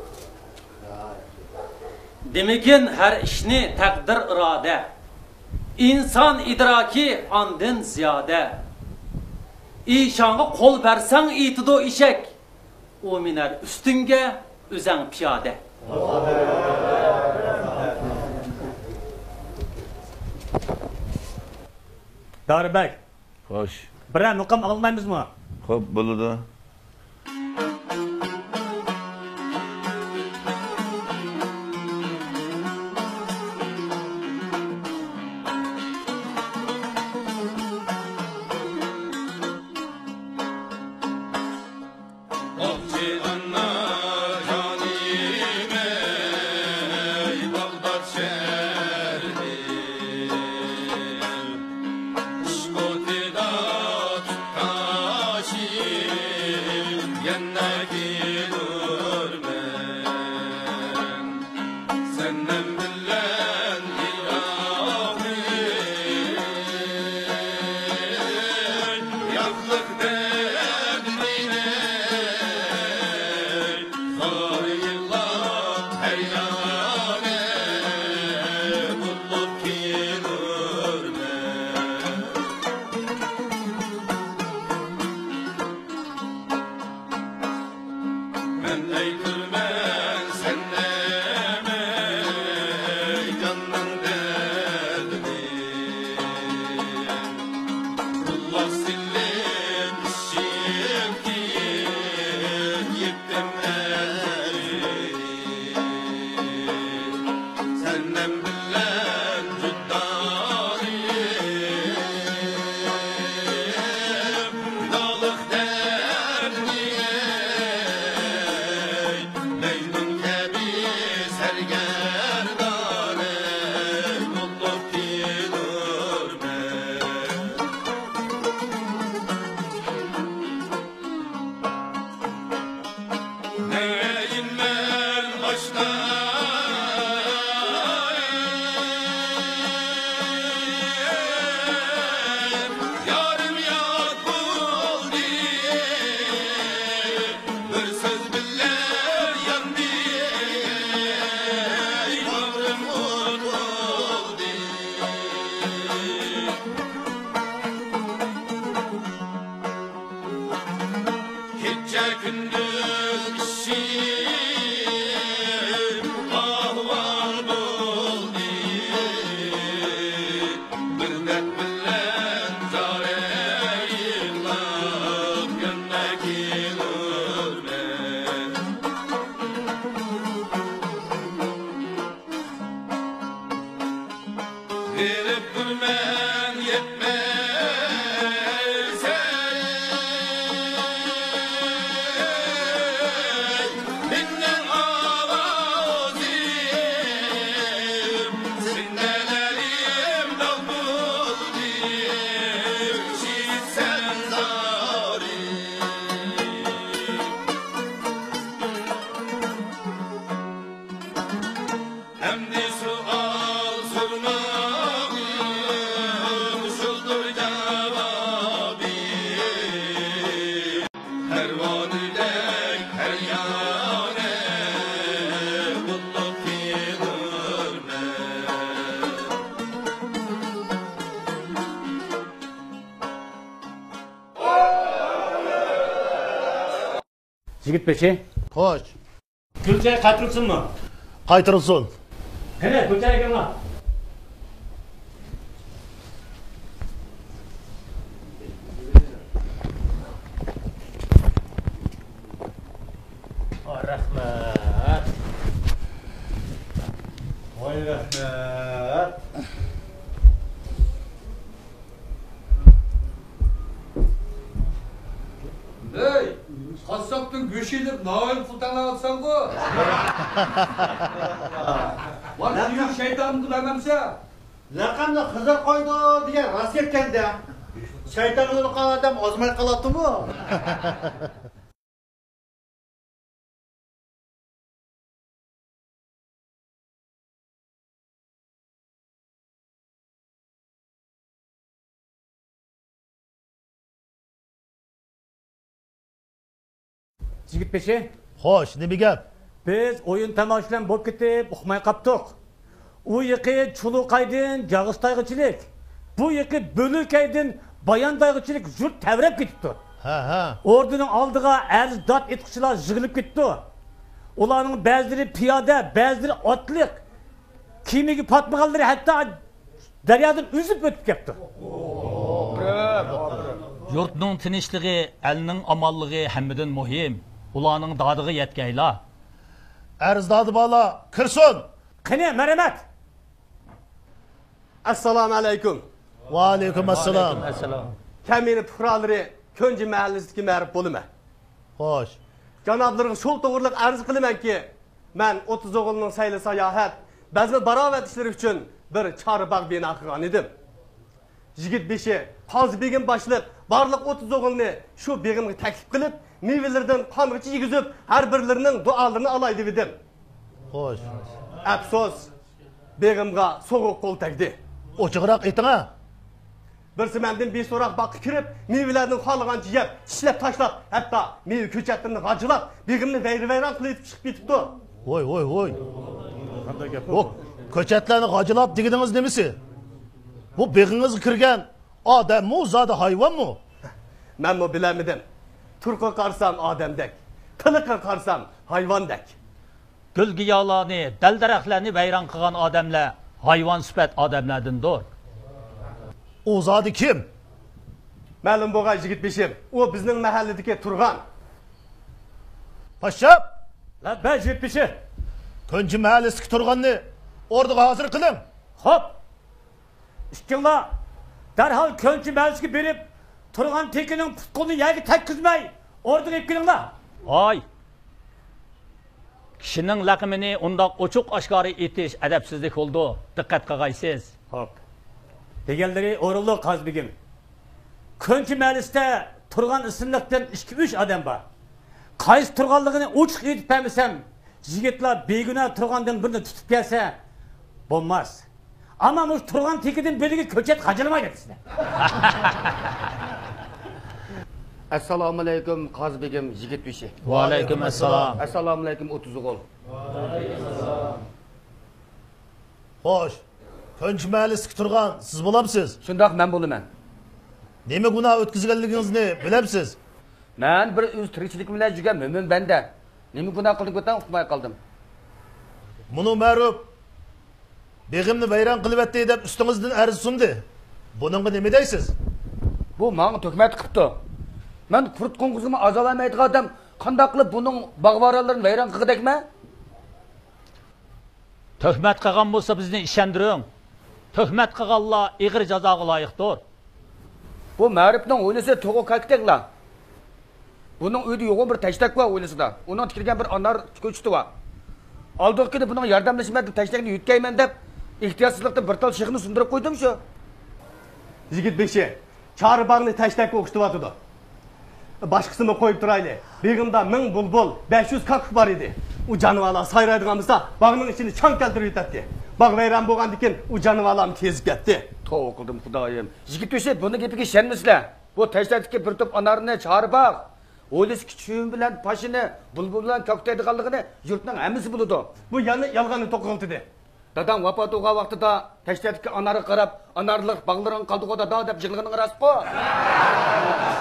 Demikin her ishni taqdir iroda. İnson idroki ondan ziyoda. İşanğa qo'l bersang itido ishak. O miner üstünge özeng piyoda. Daribek. Xo'sh. Birer muqam almaymizmi? Xo'p, bo'ladi. Yigitbeshi. Xo'sh. Gulchay qaytarilsinmi? Qaytarilsin. Qani, Gulchay akanglar. Rahmat. Voy rahmat. Hey, qassobning go'shi deb Noil sultonlar otsan-ku. Var shu shayton qilamamsa? Laqamni Xizr qo'ydi degan rost ketganda. Shayton o'lgan odam ozmay qoladimi? Yigitbeshi. Xo'sh, nima gap? Biz o'yin tomoshadan bo'lib ketib, uxmay qaptiq. U yiqi Chuluqaydin Jag'istayg'ichilik. Bu yiqi Bölükaydin Bayandayg'ichilik jurt tavrab ketibdi. Ha. Orduning oldiga arz dod etqichilar yig'ilib ketdi. Ularning ba'zilari piyoda, ba'zilari otliq. Kiyimiga patmaganlari hatto daryodan uzib o'tib ketdi. Yurtning tinchligi, elning omonligi hammadan muhim. Ularning dodiga yetkayla. Arzdodi bola, kirsin. Qani, marhamat. Assalomu alaykum. Va alaykum assalom. Kamini puhralari Ko'nji mahallisidagi ma'rif bo'limi. Xo'sh. Janoblarga shol to'g'riliq arz qilamanki, men 30 o'g'ilning sayli sayohat, bazmi barovat ishlari uchun bir chorbog' bino qilgan edim. Yigit beshi Qozi begim boshliq barliq 30 o'g'ilni shu begimga taklif qilib, mevalardan qong'ichi yigizib, har birlarining duolarini olay dedim. Xo'sh. Afsus, begimga so'g'uq qo'l tegdi. Ochiqroq ayting-a. Birsi mendan beso'roq boqqa kirib, mevalarni xohlagancha yeb, tishlab tashlab, hatto meva ko'chatlarini g'ajilab, begimni vayron qilib chiqib ketibdi. Voy. Qanday gap bu? Ko'chatlarni g'ajilab deganingiz nimasi? Bu beg'ingizga kirgan odammi, zodi hayvonmi? Men bu bilamidim. Turqqa qarsam odamdek, tiliqqa qarsam hayvondek. Gul-giyolarni, dal-daraxtlarni vayron qilgan odamlar hayvon sifat odamlardandir. O zodi kim? Ma'lum bo'lgan yigit beshim. U bizning mahalladagi turgan. Poshsha. Labba yigit beshi. Ko'nji mahallisidagi turganni o'rniga hozir qiling. Xo'p. İşkinlar darhol Ko'nji mahallasiga berib, turgan tekining putqulni yerga tekkizmay, o'rniga kelinglar. Ay. Kishining laqimini undoq ochiq oshkora etish adabsizlik bo'ldi. Diqqat qilgaysiz. Xo'p. Deganlari o'rinli Qozbegim. Ko'nji mahallasida turgan ismlikdan 2-3 odam bor. Qaysi turganligini ochiq aytib bermasam, yigitlar beguna turgandan birini tutib kelsa bo'lmas. Ama bu turgan tekidan biriga ko'chat qajilmaydi sizlar. Assalomu alaykum Qozbegim yigit beshi. Va alaykum assalom. Assalomu alaykum 30 o'g'il. Xo'sh. Ko'nji mahallisidagi turgan siz bo'lamsiz? Shundoq men bo'laman. Nima gunoh o'tkazganligingizni bilasiz? Men bir o'z tirikchilik bilan yurgan mo'min banda. Nima gunoh qilib o'tan uqmay qoldim. Buni ma'ruf begimni vayron qilyapti deb ustingizdan arz sundi. Buningga nima deysiz? Bu menga tuhmat qilibdi. Men qurt qo'ng'izimni azolamaydigan odam qanday qilib buning bog'voralarini vayron qilgandekmi? Tuhmat qilgan bo'lsa bizni ishondiring. Tuhmat qilganlar ig'ir jazoga loyiqdir. Bu ma'rifning o'ylisi to'g'ri kaktaklar. Buning uyda yo'g'on bir tashtak bor o'ylisida. Uning tikilgan bir anar ko'chiti bor. Oldingi buning yordamlashmadi tashtakni yutkayman deb ehtiyotsizlikda bir tal shig'ni sundirib qo'ydim shu. Yigit beshi, chorbog'ni tashtakka o'qitib Başqasını qo'yib turayli. Begimda 1000 bulbul, 500 kakuk bor edi. U jonivorlar sayraydigan bo'lsa, bog'ning ichini chang keltirib yetadi. Bog' vayron bo'lgandan u jonivorlarni tezib ketdi. To'g'ri qildim xudoyim. Yigit beshi buni gapiga ishonmaslar. Bu tashtakdagi bir to'p anarni chorbog' o'ylis kichigim bilan pashini bulbul bilan ko'ktaydiganligini yurtning hammasi biladi. Bu yana yolg'onni to'qiltidi. Dadam vafot bo'lgan vaqtida tashdadagi anarga qarab, anarlik bog'laring qoldiqo dada deb yig'laganini rostqo.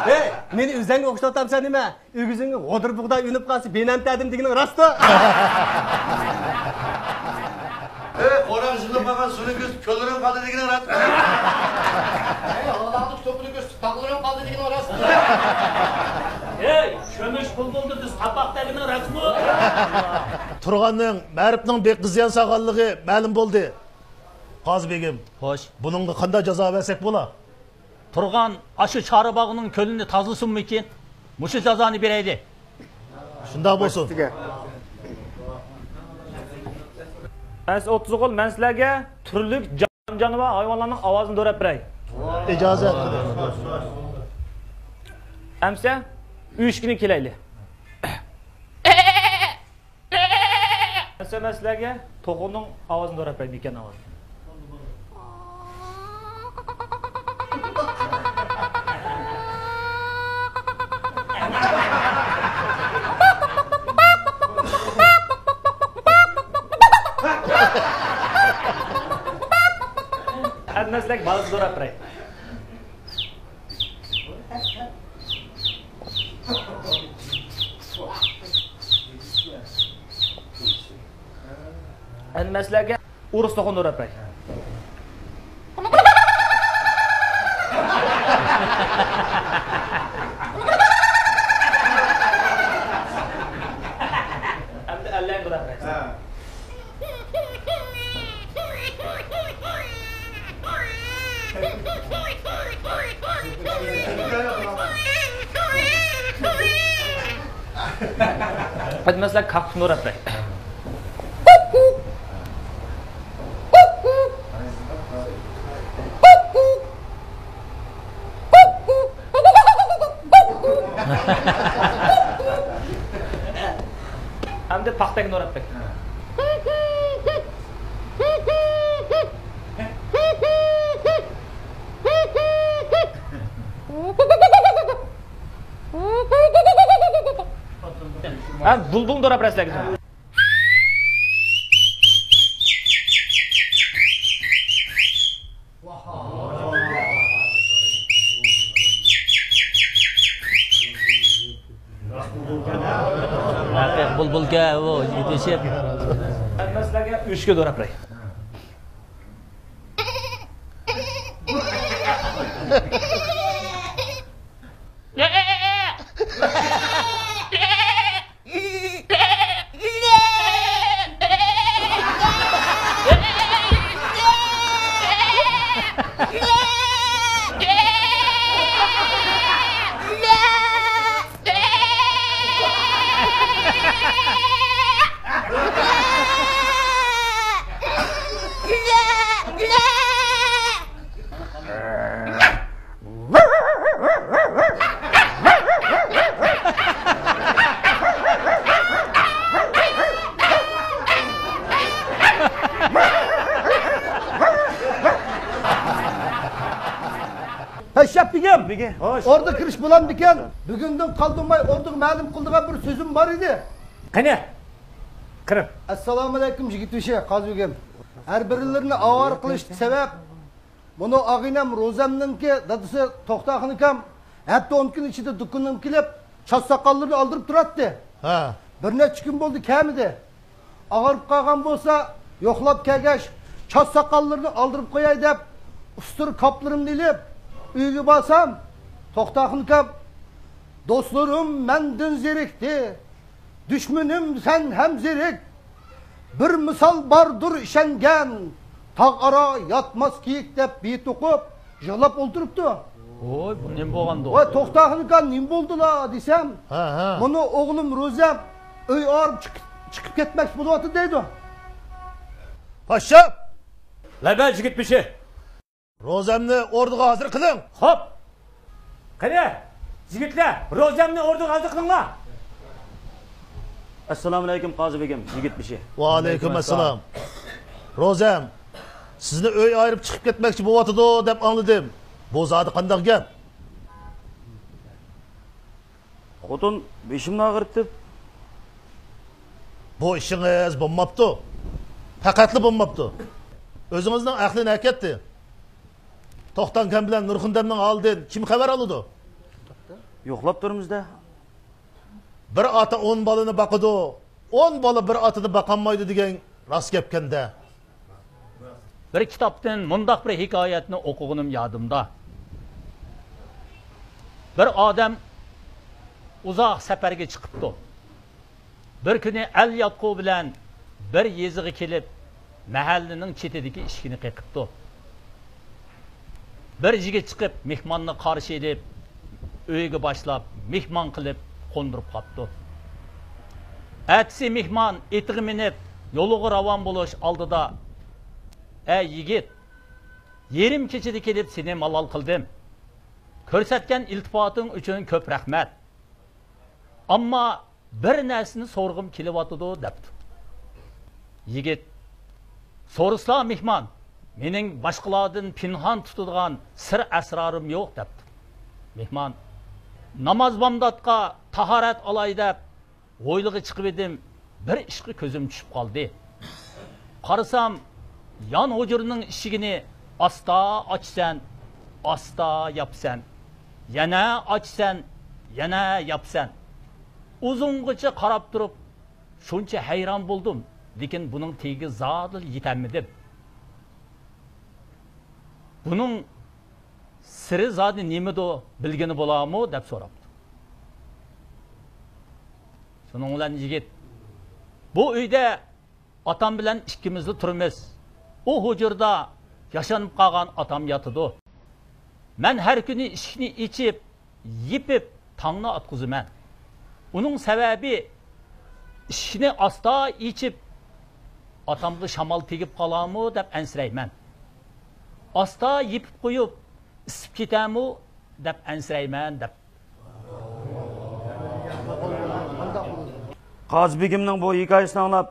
Hey, meni o'zingga o'xshatamsan nima? O'g'izingga g'odir bug'day unib qolsa, benamtadim deganing rostqo. Hey, qo'raq yig'lamagan suni ko'z ko'lirim qoldi deganing rostqo. Hey, Allohning to'pini ko'z taqdirim qoldi deganing rostqo. Hey, kömüş bulbuldu biz tabaqdagining rostmi? Turganning ma'rifning beqizyan saqonligi ma'lum bo'ldi. Qozbegim. Xo'sh. Buningga qanday jazo bersak bo'lar? Turgan aşı chorbog'ining ko'lini tozlasinmikin? Mushu jazoni beraydi. Shunday bo'lsin. As 30 o'g'il men sizlarga turli jonivor hayvonlarning ovozini o'rab beray. Ijozat qiling. Amsa 3 kuni kelayli. Amsa men sizlarga to'g'rining ovozini o'rab beray ekan ovoz. Adnaslak balık zor apray. Endi men sizlarga urus to'qin o'rab beray. Endi Allah'ın o'rab beray. Hadi mesela kalktın oraya bey. Hem de paktaki oraya bey. Ha, bulbul dora presle güzel. Bulbulga o yetişip. Mesela 3'ge dora pray. Bege. Orada kiriş bulan diken, bugünden kaldırmay orada malum kıldığına bir sözüm var idi. Kene? Kırım. Assalamu alaikum Jigituşe, Kazbegem. Her birilerini avar kılış sebep, bunu ağinem Rozem'nin ki, dadısı Tohtağı'nın kam, hatta 10 gün içinde dükkanın kilip, çat sakallarını aldırıp durattı. Bir neçe gün oldu kemidi. Ağırıp kalkan bolsa, yoklap kelgeç, çat sakallarını aldırıp koyay dep, ustır kaplarım dilip, uygu basam, Tohtağın kap, dostlarım menden zirikti, düşmanım sen hem zirik, bir misal bardır işengen, tağ ara yatmaz kiyik dep beyit okup, jılap olduruptu. Oy, bu nem boğandı? Oy, Tohtağın kap nem boldu la desem, bunu oğlum Rozem, öy ağırıp çıkıp ketmek buluvatı deydi. Paşa! Label jigitmişi. Rozemni orduga hazır kılın. Hop! Kene? Jigitler, Rozemni orduga hazır kılınlar. Assalamu alaikum Qazi Begim, jigitmişi. Wa alaikum assalam. Rozem, sizni öy ayırıp çıkıp ketmekçi bu vatıdı dep anladım. Bu zadi qandaq gap? Xotin beshimni ag'ritib. Bu işiniz bo'lmabdi. Faqatli bo'lmabdi. O'zingizning aqli ne ketdi? To'xtan kam bilan Nurxundamning oldidan kim xabar oladi? Yo'qlab turibmizda. Bir ota 10 balani baqidi, 10 bola bir otini baqolmaydi degan rost gapkanda. Bir kitobdan mundaq bir hikoyatni o'qiganim yodimda. Bir odam uzoq safarga chiqibdi. Bir kuni al yotqu bilan bir yeziga kelib, mahallaning chetidagi ishkini qiqibdi. Bir yigit chiqib, mehmonni qarshi edib, uyga boshlab, mehmon qilib qo'ndirib qopdi. Atsi mehmon etiga minib, yo'liga ravon bo'lish oldida, "Ey yigit, yerim kechida kelib seni malol qildim. Ko'rsatgan iltifoting uchun ko'p rahmat. Ammo bir narsani so'rg'im kelyotdi" debdi. Yigit, "So'rasla mehmon, mening boshqalardan pinhon tutadigan sir asrorim yo'q" debdi. Mehmon, "Namoz bomdodga tahorat olay deb o'yliga chiqib edim, bir ishga ko'zim tushib qoldi. Qarasam, yan hujurning eshigini asta ochsan, asta yopsan, yana ochsan, yana yopsan. Uzungacha qarab turib, shuncha hayron bo'ldim. lekin buning tegi zodi yetamidi. Buning siri zodi nimadi bilgani bo'larmi deb so'rabdi. Shuning bilan yigit bu uyda atam bilan ikkimizni turimiz. O hujurda yaşanıp qolgan atam yotidi. Men har kuni ishni ichib, yipib, tongni atqizaman. Uning sababi ishni asta ichib atamga shamol tegib qolarmi deb ansirayman. Asta yipib qo'yib, isib ketamu deb ansirayman deb. Qozbegimning bu hikoyasini anglab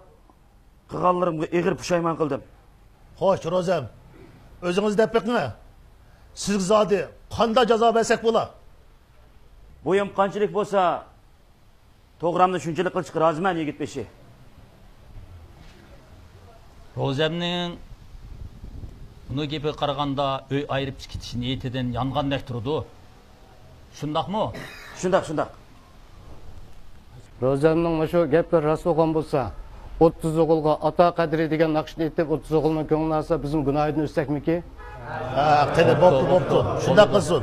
qilganlarimga ig'ir pushaymon qildim. Xo'sh, Rozam, o'zingiz deb beqingmi? Sizga zodi qanday jazo bersak bo'lar? Bo'yim qanchalik bo'lsa, to'g'ramni shunchalik qilishga roziman, yigit beshi. Rozamning uni gapi qaraganda uy ayirib chiqish niyatidan yongandek turdi. Shundaqmi? Shundaq. Rozamning shu gaplar rost bo'lgan bo'lsa, 30 o'g'ilga ata qadri degan naqshni aytib 30 o'g'ilning ko'nglini olsa, bizning gunohini o'stakmiki? Ha, qani bo'pti. Shunday qilsin.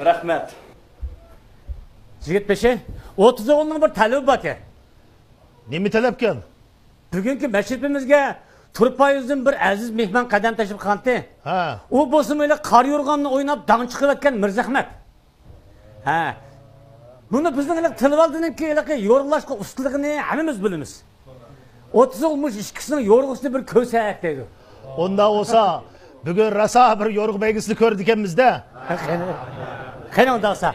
Rahmet. Jigit beşi, 30 o'g'ilning bir talebi bor ekan. Nima talabkan? Bugungi mashribimizga Turpoyizdan bir aziz mehmon qadam tashlab qoldi. Ha. U bo'lsa o'yla qor yo'rg'onni o'ynab dang chiqayotgan Mirzahmat. Ha. Buni bizning tilib oldinki yo'rg'lashga ustaligini hammamiz bilamiz. 30 o'g'ilmush ikkisining yo'rg'isini bir ko'rsak deydi. Onda olsa bugun rasa bir yo'rg'a belgisini ko'rdik ekanmizda. Qani unda olsa.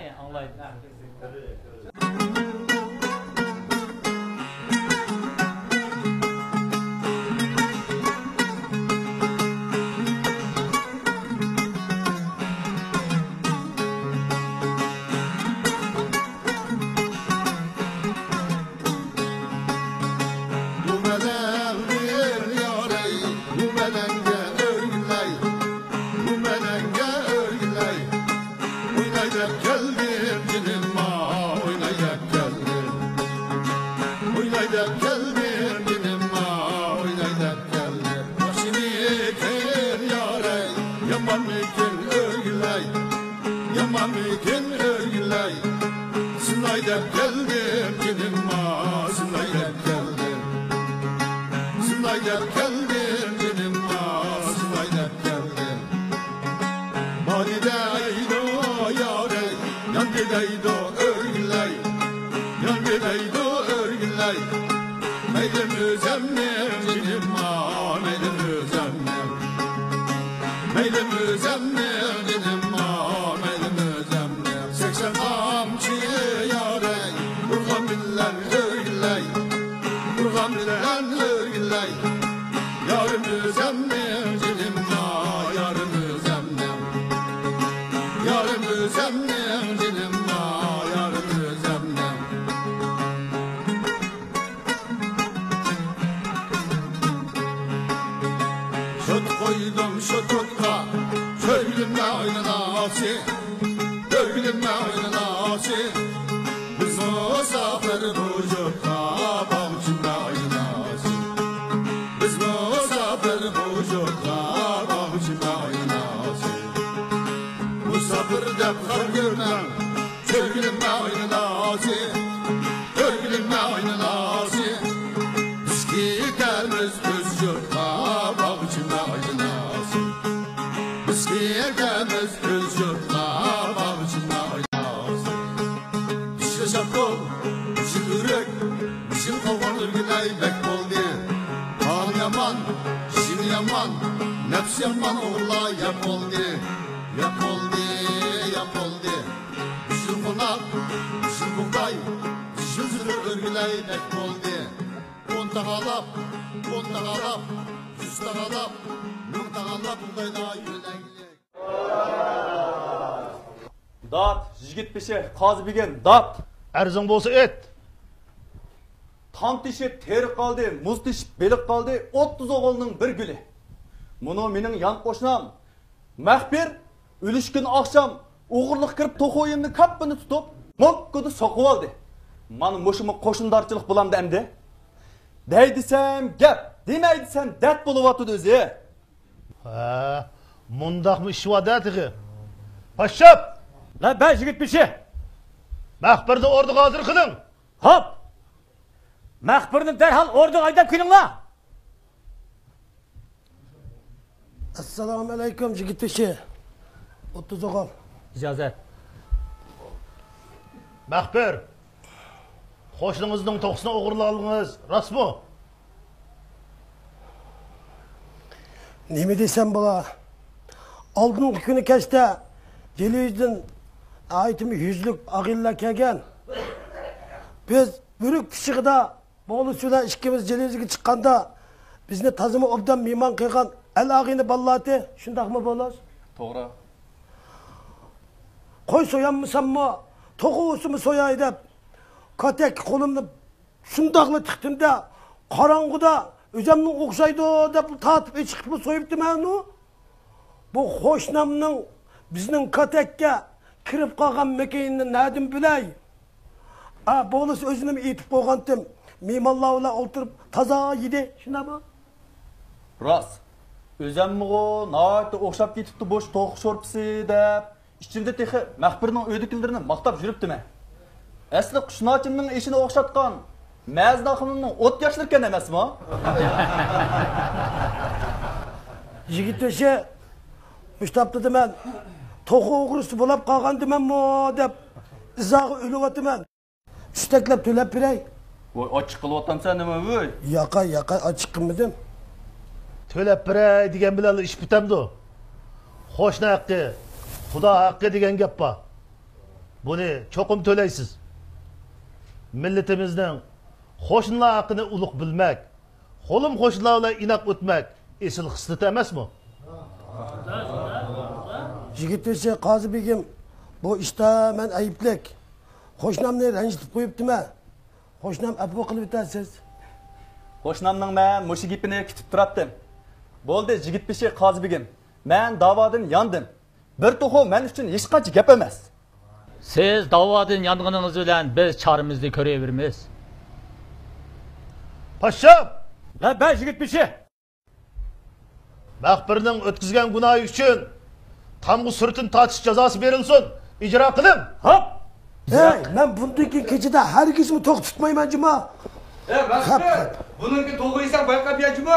Geldi dep geldim cinim ma, sınay dep geldim. Sınay dep geldim cinim ma, sınay dep geldim. Mani deydo yare, yan deydo örgülay, yan deydo örgülay. Meylim özemmem cinim ma, meylim özemmem. Meylim özemmem cinim ma, meylim özemmem. 80 amçı yare, burgan billen örgülay, burgan billen örgülay. Yarım özemmem cinim ma, yarım özemmem. Yarım özemmem cinim ma, yarım özemmem. Şut koydum şututka, köylümle oynanası, köylümle oynanası. Biz musafir bucukta, bağcımla oynanası. Biz musafir bucukta, bağcımla oynanası. Musafir dep kar görmem, köylümle oynanası, köylümle oynanası. Biz gelmez öz yurtta, bağcımla oynanası. Biz gelmez öz yurtta, bağcımla oynanası. Dişli şapkol, dişi yürek, dişim kovan ırgınay bek oldu. Ağın yaman, dişim yaman, nefs yaman oğla yap oldu. Yap oldu, yap oldu. Dişim konak, dişim buğday, dişim zırhı ırgınay bek oldu. 10 tağalap, 10 tağalap, 100 tağalap, 1000 tağalap buğdayda yürülengilik. Dat, jigit beşe, qazı begen, dat. Arzın bolsa et. Tam tişip teri kaldı, muz tişip belik kaldı, 30 oğulunun bir gülü. Bunu menin yan qoşnam, Mahbir, ülüşkün akşam, uğurluk kirip toğuyumni kappını tutup, mokkudu sokup aldı. Manı moşumu qoşundarçılık bulamdı emdi. Dey desem gep, demey desem dert bulup atıdı özü. Ha, mundaq mı işi var detiği? Paşap! La ben jigit bir şey. Mahbirni orduga hazır kılın. Hop! Mahbirni derhal orduga aydap kılın la. Assalomu alaykum jigit beshi. 30 o'g'il. İcazet. Mahbir, qo'shningizning to'qsini o'g'irladingiz, rostmi? Nima desam bo'la? Oldingi kuni kechda Jeliyizdan aytimi 100lik ag'illar kelgan. Biz buruk pishig'ida bo'lis bilan ikkimiz Jeliyizga chiqqanda bizni tazimi obdan mehmon qilgan al ag'ini ballati, shundaqmi bo'las? To'g'ri. Qo'y so'yanmisanmi, to'g'usimi so'yay deb katek qo'limni shundoqli tiqdimda qorong'uda o'zimni o'xshaydi deb tatib chiqib so'yibdiman. Bu qo'shnamning bizning katekka kirib qolgan makinini nadim bilay. Bo'lis o'zini aytib qo'ygandim. Mehmonlar bilan o'tirib toza yedi, shunaqmi? Rost. O'zimmi naati o'xshab ketibdi bo'sh to'q sho'rpisi deb ichimda texi Mahbirning o'ydikilarini maqtab yuribdiman. Asli Qushnochimning ishini o'xshatgan Maznaxonning o't yoshlarkan emasmi? Yigitlar Müştabdı men, toğu uğrusu bulab qalğan demenmi deb izağı ölüyotiman. Üsteklep tölep birey. Voy açık qılıyotamsan nima voy? Yaqa açık qilmadim. Tölep birey degan bilan ish bitamdi. Qo'shni haqqi, Xudo haqqi degan gap bor. Buni cho'qim to'laysiz. Millatimizning qo'shnilar haqqini ulug' bilmak, qo'lim qo'shnilar bilan inoq o'tmak esil xislat emasmi? Yigitesi Qazı Begim, bu işte men ayıplik. Qo'shnamni ranjitib qo'yibdimi? Qo'shnam afv qilib o'tasiz. Qo'shnamning men mushi gapini kutib turibdim. Bo'ldi, yigit beshi Qazı Begim. Men da'vodan yondim. Bir to'xu men uchun hech qancha gap emas. Siz da'vodan yonganingiz bilan biz chorimizni ko'raveramiz. Paşam! La ben yigit beshi. Mahbirning o'tkazgan gunohi uchun tamg'u surtin tortish jazosi berilsin. Ijro qiling. Hop! Ben bundaki keçide herkesimi tok tutmayman cuma. Bununki to'g'riysan bayqab yajma.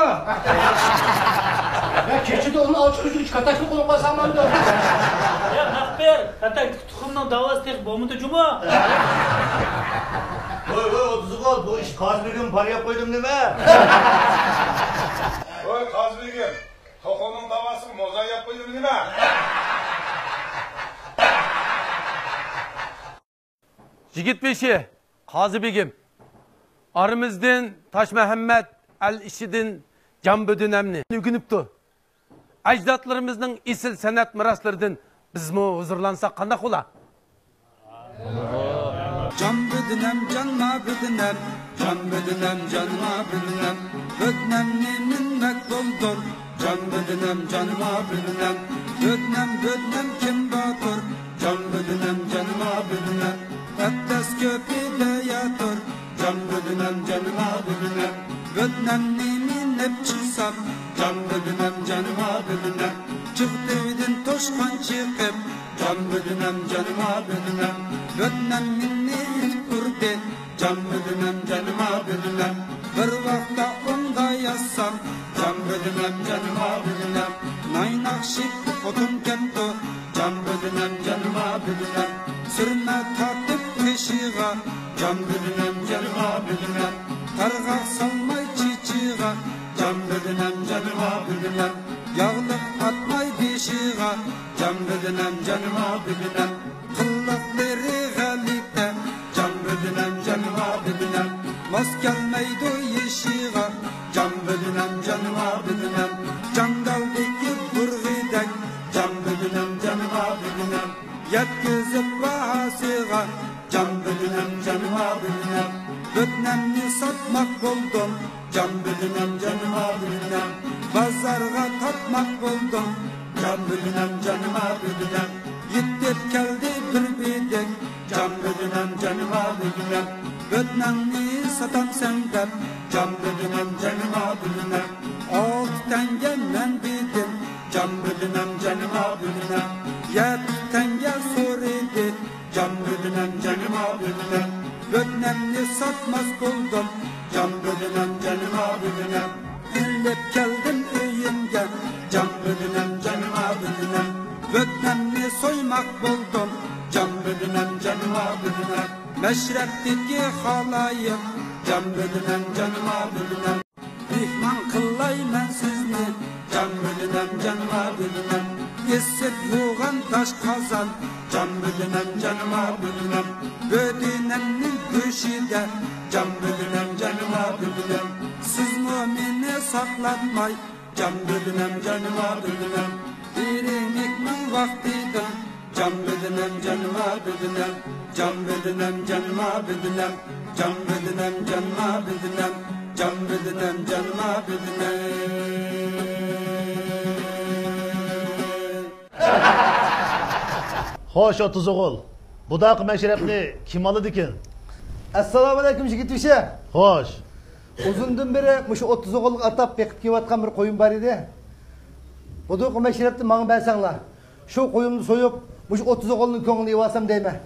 Ya keçide onu açıkçası üç kataşlı koluma samandı. Ya Mahber, hatta tuxumning davası tek bo'lmadi cuma. Voy 30 qol, bu ish qazbegim parya qo'ydim nima? Voy qazbegim, to'qoning davasini mo'zayab qo'ydim nima? Yigit beşi, Qazi Begim. Aramızdan Taş Mehmet el-İşidin Cambödünemni ügünüptü. Ecdatlarımızın isil sanat miraslarından biz mi huzurlansak qandaq ola? Cambödünem canma büdünem, cambödünem canma büdünem, büdünemni minnet doldur. Cambödünem canma büdünem, büdünem kim batur. Cambödünem canma büdünem, Attas köpüde yatır. Cambödünem canma büdünem, büdünemni minnet çıksam. Cambödünem canma büdünem, çıktıydın toşkan çıkıp. Cambödünem canma büdünem, büdünem minnet kurdu. Cambödünem canma büdünem, bir vakta onda yazsam. Cambödünem canma büdünem, naynakşik otun keptu. Cambödünem canma büdünem, sürme tartıp peşiğa. Cambödünem canma büdünem, targak salmay çiçiğa. Cambödünem canma büdünem, yağlık atmay beşiğa. Cambödünem canma büdünem, kıllıkları galipte. Cambödünem canma büdünem, mas gelmeydu yeşiğa. Cambödünem canma büdünem, candaldaki burgıdak. Cambödünem canma büdünem, yetkizip bahasığa. Cambödünem canma büdünem, büdünemni satmak buldum. Cambödünem canma büdünem, pazarga tatmak buldum. Cambödünem canma büdünem, yitip geldi bir bidek. Cambödünem canma büdünem, büdünemni satan sendep. Cambödünem canma büdünem, 6 tenge men bidim. Cambödünem canma büdünem, 7 tenge soridi. Cambödünem canma büdünem, büdünemni satmaz buldum. Cambödünem canma büdünem, inlep geldim öyümge. Cambödünem canma büdünem, büdünemni soymak buldum. Cambödünem canma büdünem, meşrepteki halayım. Cambödünem canma büdünem, mihman kıllaymen sizni. Cambödünem canma büdünem, esip yoğan taş kazan. Cambödünem canma büdünem, büdünemnin köşide. Cambödünem canma büdünem, siz mümini saklatmay. Cambödünem canma büdünem, birinlikmin vaktidir. Cambödünem canma büdünem, cambödünem canma büdünem, cambödünem canma büdünem, cambödünem canma büdünem. Hoş 30 oğul. Budak meşrepni kim alıdı ki? Assalamu alaikum Jigit Bişe. Hoş. Uzundan beri şu 30 oğuluk atap bekip kivatkan bir koyun var idi. Budak meşrepni bana bersanlar. Şu koyunu soyup bu 30 oğulun köngünü yuvasam deyme.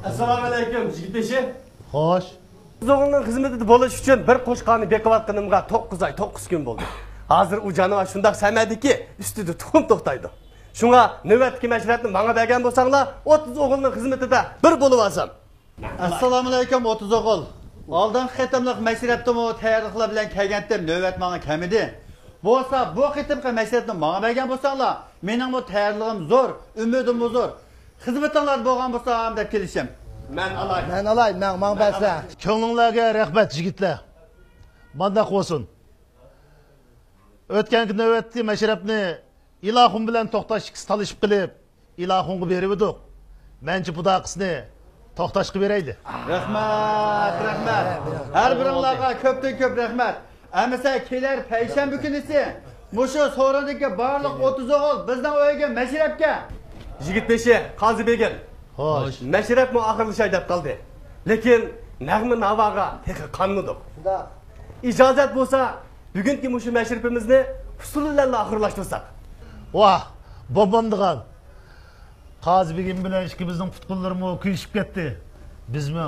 Assalamu alaikum Jigit Bişe. Hoş. 30 oğulun hizmetinde buluş için bir qo'shqonni bekivatkanımga 9 ay 9 gün bo'ldi. Hazır u canavar şundaq sevmedi ki üstüde tuxum to'xtaydi. Şuna növbetki meşretini bana bergen bolsanglar 30 oğulun hizmetinde bir bulup alsam. Assalomu alaykum 30 o'g'il. Oldin qitimliq mashrabdimi tayyorliklar bilan kelgandim, navbat menga kam edi. Bo'lsa bu qitimqi mashrabni menga bergan bo'lsanglar, mening bu tayyorligim zo'r, umidim zo'r. Xizmatinglar bo'lgan bo'lsa ham deb kelishim. Men alay. Men alay, men bersa. Ko'nglinglarga rahmat yigitlar. Manda qo'sin. O'tgan navbatni mashrabni ilohim bilan to'xtashga talishib qilib, ilohimga berib edik. Menchi budaqisni to'xtashga beraydi. Rahmat, rahmat. Har biringlarga ko'pdan ko'p rahmat. Amisa kelar payshanba kunisi mushu so'rindagi barliq 30 o'g'il bizning uyga mashrabga. Jigit Beşi, Qazi Begim. Hoş. Mashrab mu oxirlashay deb qoldi. Lekin nag'mi navoga teqi qanmidik. İcazat bo'lsa, bugungi mushu mashrabimizni husullarla oxirlashtirsak. Vah, bombamdigan. Qazi begim bilan ikkimizning tutqunlarimiz kuyishib ketdi. Bizmi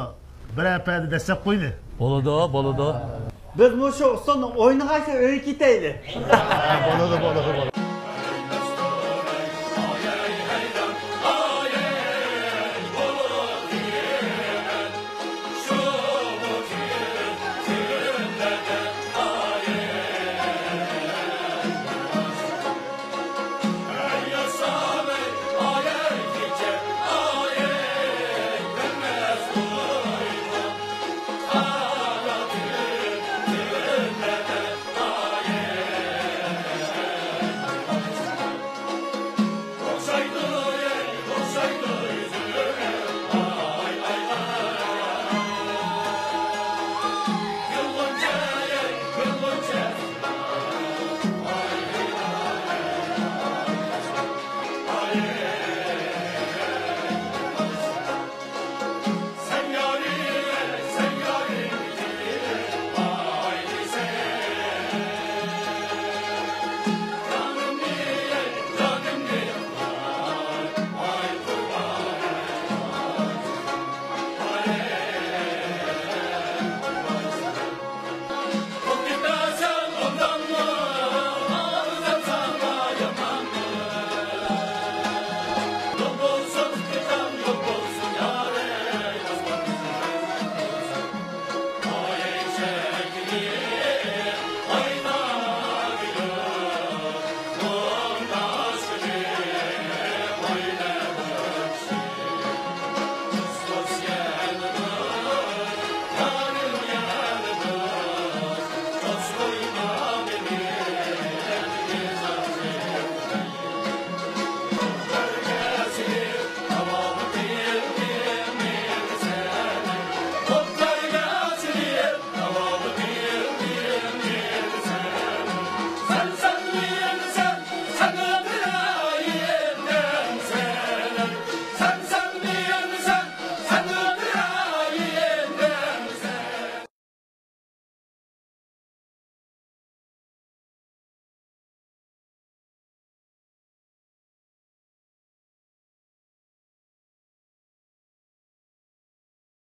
bir apadi dastlab qo'ydi. Bo'ladi. Biz bu shu ustoning o'yiniga o'yib ketaylik. Bo'ladi.